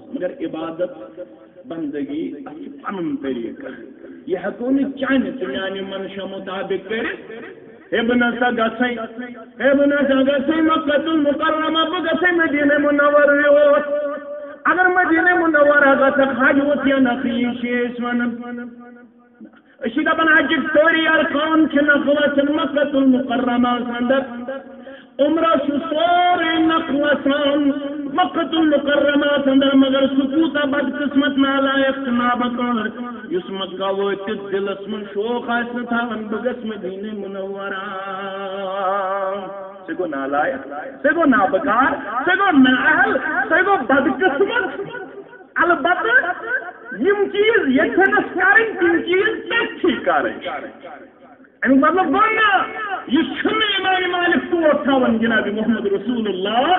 مگر عبادت بندگی اچھی پنن طریقہ یہ حکومی چاہنے تمیانی منشا مطابق کرے ابن سا گسائی مکہ المکرمہ بگسائی مدینہ منور یوت اگر مدینہ منورہ گسا حج وطیا نخیش اس ونن اسی دپن حجک سوری ارکان چھ نقلت مکہ المکرمہ اندر عمرہ سوری نقلتان مکہ المکرمہ اندر مگر سکوتا بدقسمت نالائق نابکار یس مکہ واتت دلس من شوق آسن تھاون بگس مدینہ منورہ سگو نالائق سگو نابکار سگو نااہل سگو بدقسمت البتہ یم چیز یتھنس کریں تم چیز تھی کریں امیک مطلب گویا یہ چھن امام مالک طور تھاون جناب محمد رسول اللہ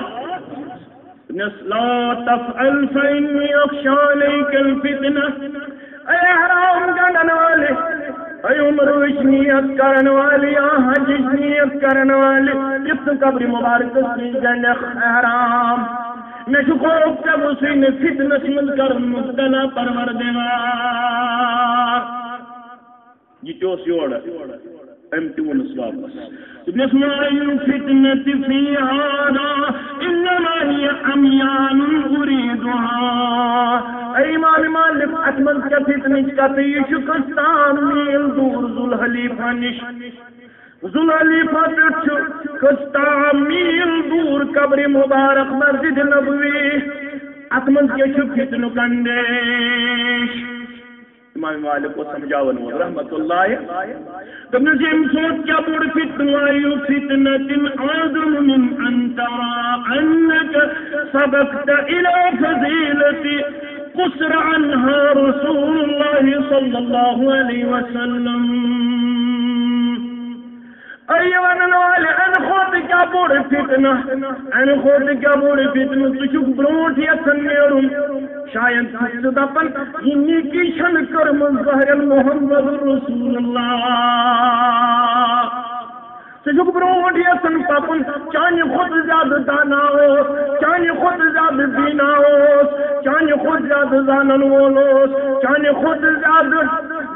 لا تفعل فإني أخشى عليك الفتنة اے احرام گنڈن والے اے عمرش نیت کرن والے حجش نیت کرن والے جس قبر مبارک سے گنڈ احرام میں شکر جب اسی نے فتنس مل کر مبتلا پروردگار یہ چوس یوڑ امتون واپس نسمع الفتنة في هذا انما هي عميان اريدها اے امام مالک اتمن کا فتنہ کا تیش کستان میل دور ذوالحلیفہ نش ذوالحلیفہ کستا میل دور قبر مبارک مسجد نبوی اتمن کے فتنہ کندیش امام مالک کو سمجھاون رحمت اللہ دمس یم سوت کیا بوڑ فتنہ فتنة اعظم من ان ترى انك سبقت الى فضيلة قصر عنها رسول الله صلى الله عليه وسلم ایوان والے ان خود کیا بوڑ فتنہ تشک بروٹ یسن نیرون شاید تس دپن یہ نیکی چھن کرمز ظاہر محمد رسول اللہ تشک بروٹ یسن پپن چانہ خود زیادہ دانا چانہ خود زیادہ بینا چانہ خود زیادہ زانن وول چانہ خود زیادہ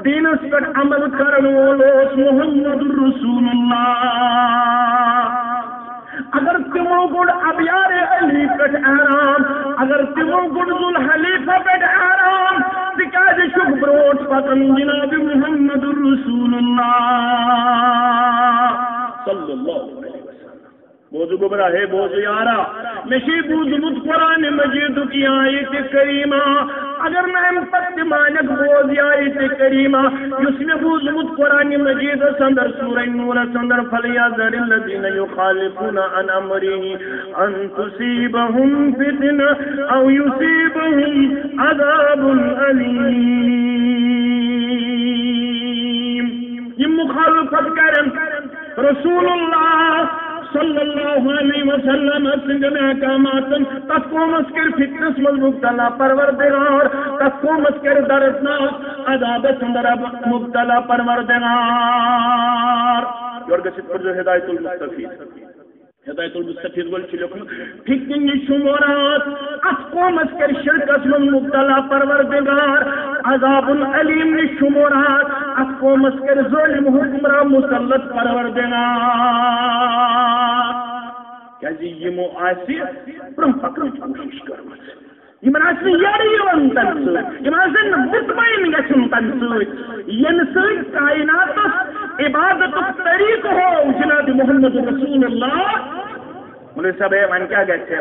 دینس پر عمل کرن وول محمد رسول اللہ اگر تمو گڑ ابیار علی پہ احرام اگر تمو گڑ ذوالحلیفہ پہ احرام تکاز شک بروٹ پتن جناب محمد رسول اللہ صلی اللہ علیہ وسلم بوزو گبرہ ہے بوزو یارا مشی بوزمت قرآن مجید کی آیت کریمہ اگر میں پت مانک بوزی آیت کریمہ یس میں بوزمت قرآن مجید سندر سورہ نور سندر فلیحذر الذین یخالفون عن امرہ ان تصیبہم فتنہ او یصیبہم عذاب علیم یہ مخالفت کرن رسول اللہ صلی اللہ علیہ وسلم سنگم احکامات تقومس کر فتنس مل مبتلا پروردگار تقومس کر دردناک عذاب سندر مبتلا پروردگار یورگسید پر جو ہدایت المستفید بول لکھن فتن شمورات اتقومس کر شرکس من مبتلا پروردگار عذاب علیم شمورات اتقومس کر ظلم حکمراں مسلط پروردگار کیازِ یمو آسی برم پکن کوشش کرمز یمن آسن یاری یوان تن سۭتۍ یمن آسن مطمئن گژھن تن سۭتۍ ین سۭتۍ کائناتس عبادت طریق ہو جناب محمد رسول اللہ مولوی صاحب ون کیا گژھِ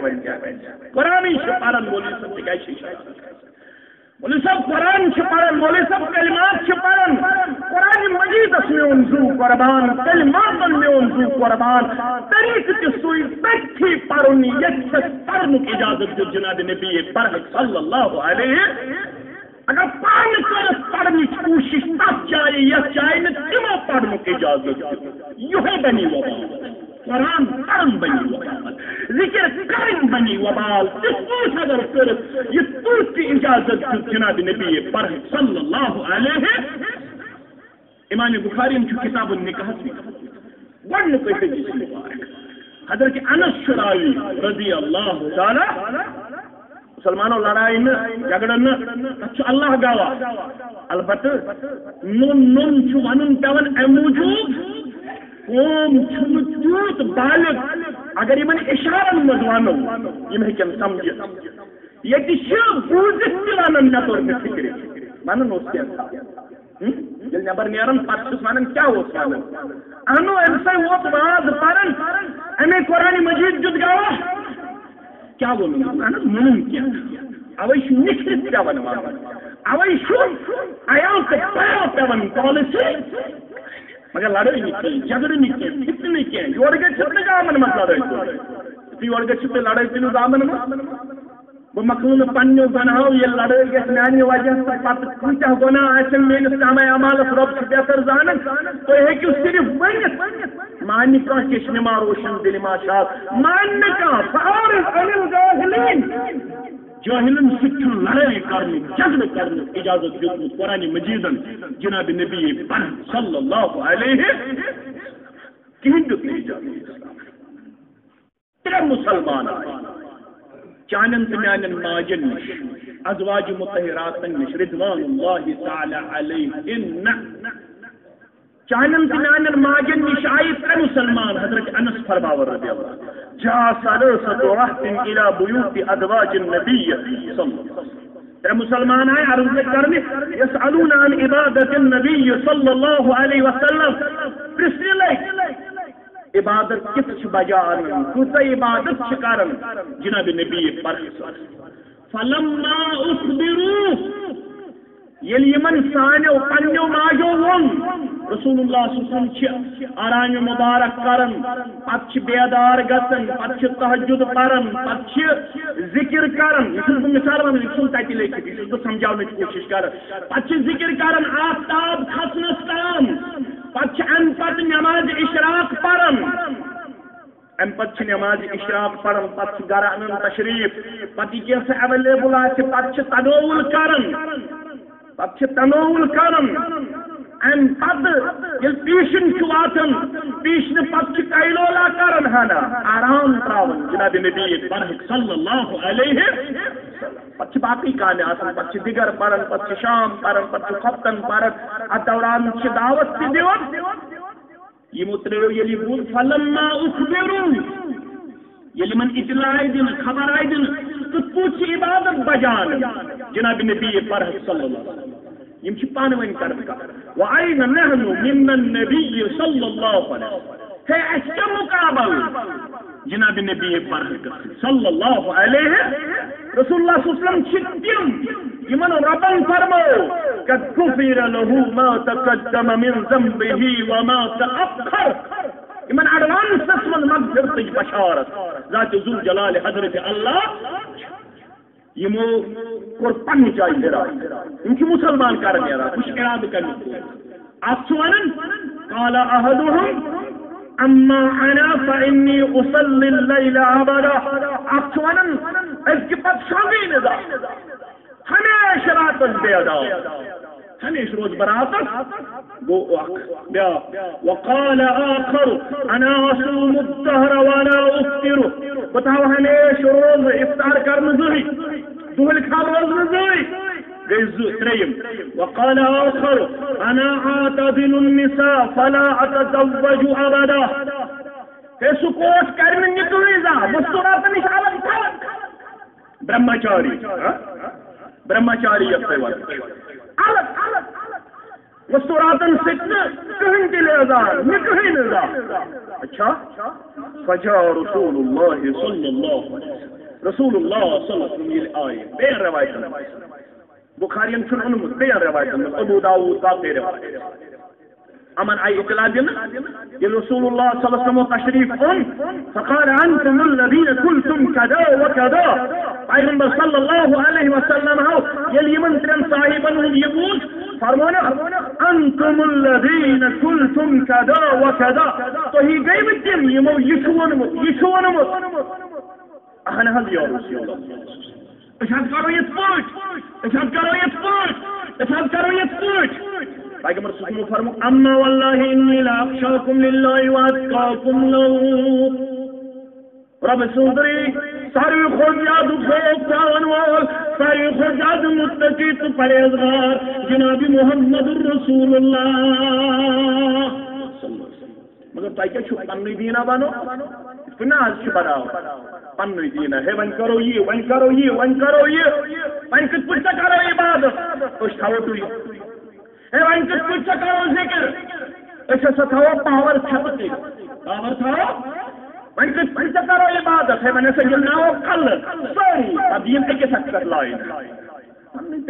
قرآن پران مولوی صاحب کیا مولوی صاحب قرآن پران مولوی صاحب کلمات پران قرآن مجیدس میون زو قربان کلماتن میون زو قربان طریق تہ سوئی تھی پرن یتھس پرنک اجازت دیت جناب نبی برحق صلی اللہ علیہ اگر پان کرس پڑھنچ کوشش تب جائے یس جائے تمو پڑھنک اجازت یہ بنی وبال قرآن پڑھن بنی وبال ذکر کرن بنی وبال تس اگر کرس یہ ترک اجازت جناب نبی برحق صلی اللہ علیہ امام بخاری کتاب النکاح گۄڈنیُک حدیث مبارک حضرت انس شراوی رضی اللہ تعالی مسلمانوں لڑائی جھگڑن اللہ گواہ البتہ نون ون پیون ام موجود قوم تیوت بالغ اگر ان اشارن مز ونو ہیکن سمجھت یہ بوزت تہ ون مے طور فکر ون نبر نیران پتہ ونان کیا ون انو ام سا ووت واز پران امی قرآن مجید دیت گواہ کیا ون کیا اوے نکھرت پیون ون اوے عیال تو پیا پیون پالسی مگر لڑائی نہیں جھگڑ نہیں فتنہ نہیں یور گھر گامن مز لڑائی یور گھر لڑائی تین گامن مز بہ مکلو پنو گناہو یہ لڑائی گھس میانہ وجہ پتہ کتہ گناہ آسن میس کامہ عمالس رب بہتر زانن تھی ہیکو صرف ونت مانہ کھانا چشمہ روشن دل ماشاء مانہ کھانا فارغ عن الجاہلین جاہلن سۭتۍ چھُ لڑائی کرنُک جھگڑٕ کرنُک اجازت دیُتمُت قرآن مجیدن جناب نبی صلی اللہ علیہ کہین دیُت نہٕ اجازت ترٛےٚ مسلمان آئے چانن تو میانن ماجن نش ازواج مطہراتن نش رضوان اللہ تعالی علیہن چانن تو میانن ماجن نش آئی ترے مسلمان حضرت انس فرماور رضی اللہ جاء ثلاثة رهط الى بیوت ازواج النبی صلی اللہ علیہ وسلم ترے مسلمان آئے عرض کرنے یسألون عن عبادت النبی صلی اللہ علیہ وسلم پرسنے لئے عبادت کس بجان کس عبادت کرن جناب نبی پر فلما اخبروا یل یمن سانو پنو ماجو ون رسول اللہ صلی اللہ علیہ وسلم آرام مبارک کرن پتہ بیدار گژھن پتہ تہجد پرن پتہ ذکر کرن یہ مثال ون یہ تتہ لیکھت یہ سمجھاؤنچ کوشش کر پتہ ذکر کرن آفتاب کھسنس تام پتہ ام پتہ نماز اشراق پرن ام پتہ نماز اشراق پرن پتہ گھر انن تشریف پتہ کیس اویلیبل آ پتہ تناول کرن پتہ تناول کرن ام پتہ یل پیشن واتن پیشن پتہ کیلولا کرن ہنا آرام تراون جناب نبی برحق صلی اللہ علیہ پتہ باقی کان آسان پتہ دیگر پرن پتہ شام پرن پتہ خفتن پرن ات دوران دعوت تہ دیون یمو تریو یلی بود فلما اخبروا یلی من اطلاع دن خبر آئی دن تو پوچھ عبادت بجان جناب نبی برحق صلی اللہ علیہ وسلم یم چھ پان ون کرن وَأَيْنَ نَحْنُ مِنَّ النَّبِيِّ صلی اللہ علیہ وسلم ہے اس کا مقابل جناب نبی برحق صلی اللہ علیہ رسول اللہ صلی اللہ علیہ وسلم چھتیم یمن ربن فرمو قد غفر له ما تقدم من ذنبه وما تأخر یمن ایڈوانس من مغفرت بشارت ذات ذو الجلال حضرت اللہ یمو کور پن جائے یم چھ مسلمان کرن یرا کچھ ارادہ کرن آپ ونن قال احدهم اما انا فانی اصلي الليل ابدا آپ ونن اس کی پت شامی ندا ہمیشہ رات بیدار ہمیشہ روز برات گو بیا وقال آخر انا اصوم الدهر وانا افطر بتاؤ ہمیشہ روز افطار کرن ضروری دول کھا روز ضروری تريم وقال آخر انا اعتزل النساء فلا اتزوج ابدا کہ سکوت کرن نکلیزا مستورات نشالت برہمچاری برہمچاری مستوراتن سکن کہیں تلازار نکہیں نزار اچھا فجاء رسول اللہ صلی اللہ علیہ وسلم رسول اللہ صلی اللہ علیہ وسلم آئے بے روایت بخاری چھن انمت بے روایت ابو داؤد باقی روایت امن آئی اطلاع دن یہ رسول اللہ صلی اللہ علیہ وسلم تشریف فقال انتم الذين قلتم كذا وكذا پیغمبر صلی اللہ علیہ وسلم ہو یہ من ترن صاحبن یقول فرمانا انتم الذين قلتم كذا وكذا تو ہی گئی بتم یمو یشون اہن حض یا رسول اللہ اشہد کرو یہ پوچھ اشہد کرو یہ پوچھ اشہد کرو یہ پوچھ پیغمبر صلی اللہ علیہ وسلم فرمو اما واللہ انی لاخشاکم للہ واتقاکم لہو رب سوندری ساری خود یاد خوف کان وال ساری خود یاد متقی تو پرہیزگار جناب محمد رسول اللہ مگر تائی کیا چھو پنی دینا بانو پناز چھو بناو پنی دینا ہے ون کرو یہ ون کرو یہ ون کرو یہ ون کت پچھتا کرو عبادت کچھ تھاو تو یہ ہے ون کت پچھتا کرو ذکر اسے ستھاو پاور چھپتی پاور تھاو ون کت پچھتا کرو عبادت ہے ون اسے جلناو کل سوری اب یہ تک سکت کر لائی پنی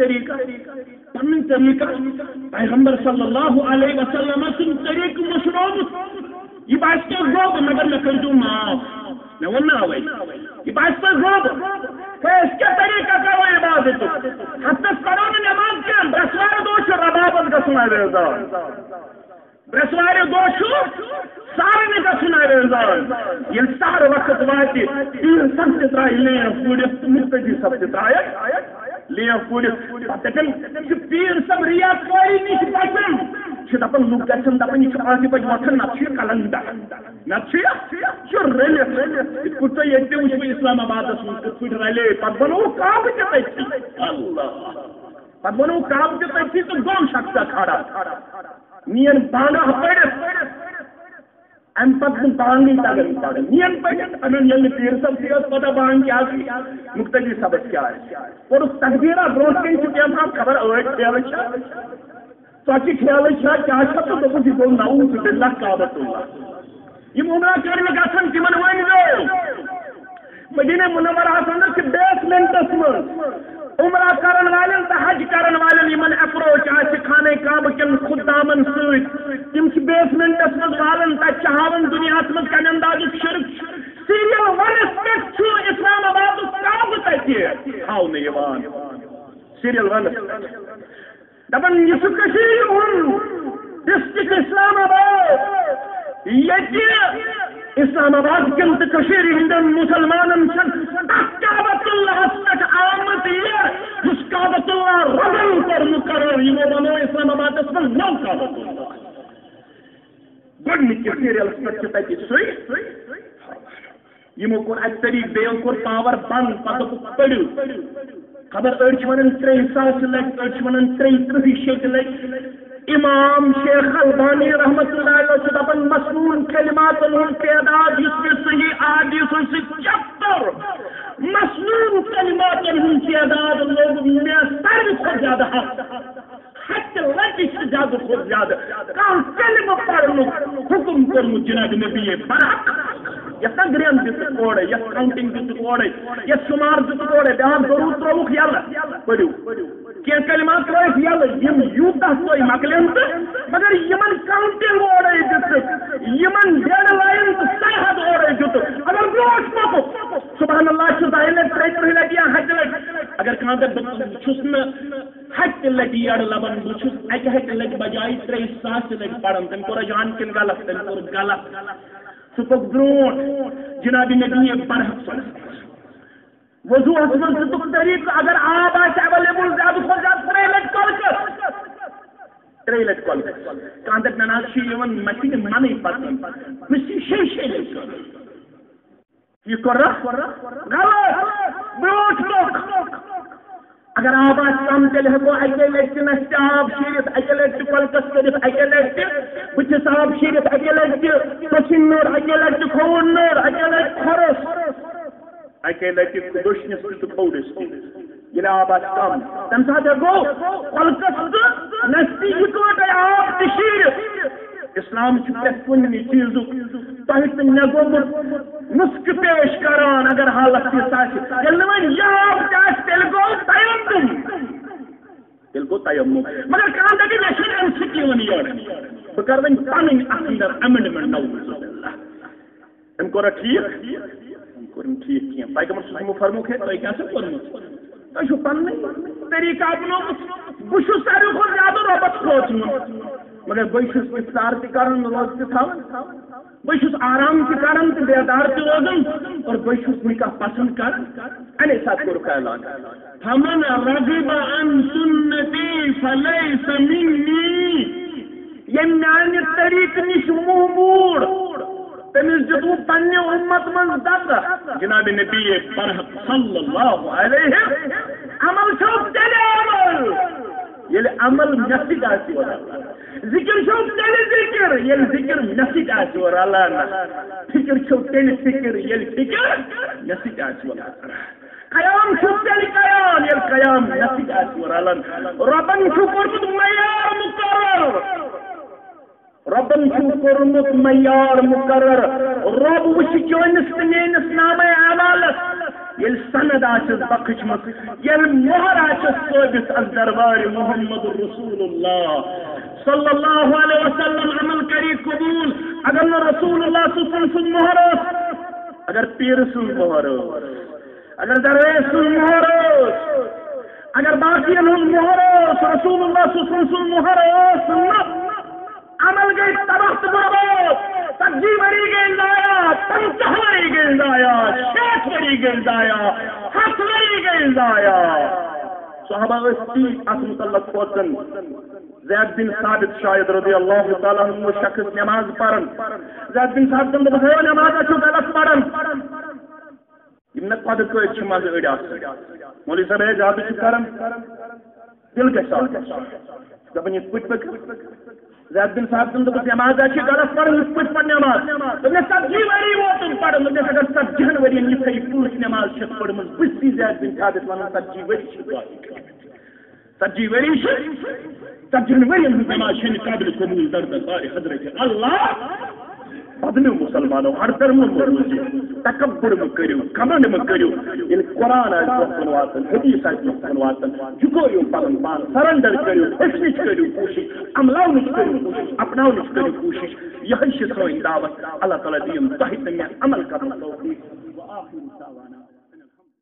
طریقہ پیغمبر صلی اللہ علیہ وسلم سن طریق مشروب یہ بات کے روب مگر میں کر دوں معاف میں وننا ہوئی یہ بات پر روب کہ اس کے طریقہ کرو عبادت حتی کرو میں نماز کے برسوار دوش ربابت کا سنائے رضان برسوار دوش سارے کا سنائے رضان یہ سارے وقت واتی تین سب سے ترائی لیں پوڑے مستجی سب سے ترائی لیں پوڑے لیکن پیر سب ریاض کوئی نہیں پسن چھ دپن لوگ گژھن دپن یہ آگے پہ وتھن نتہ کلندر نتہ رلت کت پہ یہ وچ اسلام آبادس من کت پہ رلے پتہ بنو کعبہ تہ تھی اللہ پتہ بنو کعبہ تہ تھی تو گو شخص کھڑا نین بانا پڑھ ام پتہ بانگی تگن پڑھ نین پڑھ امن یل پیر صاحب سی پتہ بانگ کیا مقتدی سبق کیا ہے اور تقدیرہ برونٹ کن چکے ہم خبر اوٹ کیا سچ خیال کیا تو دپس یہ گو نعوذ باللہ کعبۃ اللہ یہ عمرہ کرنے گھن تمن ون مدینہ منورہ اندر بیسمنٹس من عمرہ کرن والن تو حج کرن والن یمن اپروچ آسہِ خانہ کعبہ کن خدامن سۭتۍ تم چھ بیسمنٹس مز والن تتہ ہاون دنیاہس مز کمہِ اندازُک شرک سیریل ونس پٮ۪ٹھ چھُ اسلام آبادُک کعبہ تتہِ ہاونہٕ یوان سیریل ونس دپان یہ چھُ کٔشیٖرِ ہُنٛد ڈسٹرک اسلام آباد ییٚتہِ اسلام آباد کن تو کشیری ہندن مسلمانن کعبۃ اللہ پہ آمد یہ اس کعبۃ اللہ ربن پر مقرر یہ بنو اسلام آباد من نو کعبۃ اللہ گۄڈنِکہِ سیریلس پہ تتہِ سُے یمو کوٚر اکہِ طریقہٕ بیٚیو کوٚر پاور بند پتہٕ دوٚپُکھ پٔرِو خبر أڑۍ چھِ ونان 3,000 لَٹہِ أڑۍ چھِ ونان 30 لَٹہِ امام شیخ البانی رحمت اللہ علیہ چھُ دپان مسنون کلماتن ہُنٛد تعداد یُس مےٚ صحیح احادیثن سۭتۍ چپتر مسنون کلماتن ہُنٛد تعداد لوگ مےٚ ساروی کھۄتہٕ زیادٕ ہتہِ لٹہِ چھِ زیادٕ کھۄتہٕ زیادٕ کانٛہہ کلمہٕ پرنُک حکم کوٚرمُت جناب نبی برحق یتھ نا گرین دِژٕکھ اورے یتھ کاؤنٹنگ دِژٕکھ اورے یتھ شُمار دِژٕکھ اورے بیٛاکھ ضروٗر ترٛووُکھ یلہٕ پٔرِو کینٛہہ کلمات ترٛٲیِکھ یلہٕ یِم یوٗتاہ تۄہہِ مۄکلن تہٕ مگر یِمن کاؤنٹنگ اورے دِژٕکھ یِمن ڈیڈ لایِن تہٕ سرحد اورے دِتُکھ اگر برونٛٹھ پوٚکُکھ سبحان اللہ چھُ 2 لٹہِ 3 لٹہِ یا 7 لٹہِ اگر کانٛہہ دپہِ بہٕ چھُس نہٕ 7 لٹہِ یڈ لبان بہٕ چھُس 1 لٹہِ بجاے 3,000 لٹہِ پران تٔمۍ کوٚر جان کِنہٕ غلط تٔمۍ کوٚر غلط سُہ پوٚک برونٛٹھ جناب نبی برحق وضوٗہس منٛز دِتُکھ طریقہٕ اگر آب آسہِ ایویلیبل زیادٕ کھۄتہٕ زیادٕ 3 لٹہِ کۄلکس 3 لٹہِ کۄلکس کانٛہہ دپہِ نہ حظ چھِ یِوان مےٚ چھِ یہِ منٕے پتہٕ بہٕ چھُس 6 لٹہِ کران یہ کوٚرکھ غلط برونٛٹھ پوٚک اگر آب آسہِ کم تیٚلہِ ہٮ۪کو 1 لٹہِ نستہِ آب شیٖرِتھ 1 لٹہِ کۄلکس کٔرِتھ 1 لٹہِ بٕتھِس آب شیٖرِتھ 1 لٹہِ پٔژھِنۍ نٔر 1 لٹہِ کھووُن نٔر 1 لٹہِ کھۄرس 1 لٹہِ دٔچھنِس تہِ تہٕ کھوورِس تہِ ییٚلہِ آب آسہِ کم تمہِ ساتہٕ ہٮ۪کو کۄلکس تہٕ نستہِ یِکوٹے آب تہِ شیٖرِتھ اسلام چھُ پرٛٮ۪تھ کُنہِ چیٖزُک تۄہہِ تہٕ مےٚ گوٚمُت نُسخہٕ پیش کران اگر حالت تِژھ آسہِ ییٚلہِ نہٕ وۄنۍ یہِ آب تہِ آسہِ تیٚلہِ گوٚو تیمُم مگر کانٛہہ دپہِ مےٚ چھُنہٕ امہِ سۭتۍ یِوان یورٕ بہٕ کرٕ وۄنۍ پنٕنۍ اتھ انٛدر امینڈمنٹ نوُزُبِللہ أمۍ کوٚرا ٹھیٖک أمۍ کوٚرُن ٹھیٖک کینٛہہ پیغمبر صلی اللہ علیہ وسلم فرمووُکھ ہے تۄہہِ کیٛاہ چھُو کوٚرمُت تۄہہِ چھُو پنٕنُے طریقہٕ اپنومُت بہٕ چھُس ساروی کھۄتہٕ زیادٕ رۄبس کھوژمُت مگر بہٕ چھُس افطار تہِ کران روزٕ تہِ تھاوان بہٕ چھُس آرام تہِ کران تہٕ بیدار تہِ روزان اور بہٕ چھُس نکاح پسنٛد کران اَمے ساتہٕ کوٚرُکھ اعلان فمن رغب عن سنتی فلیس منی ییٚمۍ میانہِ طریقہٕ نِش مُہ موٗڑ تٔمِس دیُتوٕ پننہِ اُمت منٛز دَکہٕ جناب نبی برحق صلی اللہ علیہ عمل چھو تیٚلہِ عمل ییٚلہِ عمل مےٚ سۭتۍ آسہِ رلان ذِکر چھو تیٚلہِ ذِکر ییٚلہِ ذِکر مےٚ سۭتۍ آسہِ رلان فِکر چھو تیٚلہِ فِکر ییٚلہِ فِکر مےٚ سۭتۍ آسہِ رلان قیام چھُ تیٚلہِ قیام ییٚلہِ قیام مےٚ سۭتۍ آسہِ رلان رۄبن چھُ کوٚرمُت معیار مُقرر رۄبن چھُ کوٚرمُت معیار مُقرر رۄب وٕچھِ چٲنِس تہٕ میٲنِس نامے اعمالس ییٚلہِ سند آسٮ۪س بخشمٕژ ییٚلہِ مۄہر آسٮ۪س ثٲبت از دربارِ محمد رسول اللہ صلی اللہ علیہ وسلم عمل کری قبول اگر نہٕ رسول اللہ صلی اللہ علیہ وسلم سُنٛد مۄہر اوس اگر پیٖرٕ سُنٛد مۄہر اوس اگر درویش سُنٛد مۄہر اوس اگر باقین ہُنٛد مۄہر اوس رسول اللہ صلی اللہ علیہ وسلم سُنٛد مۄہر اوس نہٕ عمل گئی تباہ تہٕ برباد 40 ؤری گئی ضایع 50 ؤری گئی ضایع 60 ؤری گئی ضایع 7 ؤری گئی ضایع صحابہ ٲسۍ تی اتھ متعلق کھوژان زید بن ثابت شاید رضی اللہ تعالیٰ عنہ شخص نماز پران زید بن ثابتن دوٚپُکھ ہے نماز چھُ غلط پران یِم نہٕ قۄدٕ قٲدۍ چھِ منٛزٕ أڑۍ آسان مولوی صٲب ہے زیادٕ چھُ کران دِل گژھِ آسُن دپان یِتھ پٲٹھۍ پٔکِو زید بن ثابتن دوٚپُکھ نماز چھِ غلط پران یِتھ پٲٹھۍ پَر نماز دوٚپنَس 40 ؤری ووتُم پران دوٚپنَس اگر 40 ؤرین یِتھٕے پوٗرٕ نماز چھَکھ پٔرمٕژ بہٕ چھُسٕے زید بن ثابت وَنان 40 ؤری چھِ 40 ؤری چھِ 40 ؤرین ہٕنٛز نماز چھَنہٕ قابل قبوٗل در دربارِ حضرت اللہ بدنیو مسلمانو ہر دھرمو منٛز تکبر مہ کرو کمنڈ مہ کرو یل قرآن آس برکن واتن حدیث آس برکن واتن جھکویو پن پان سرنڈر کرو ہچنچ کرو کوشش عملاونچ کرو کوشش اپناونچ کرو کوشش یہ سن دعوت اللہ تعالیٰ دیم تہ تہ عمل کرنے توفیق وآخر دعوانا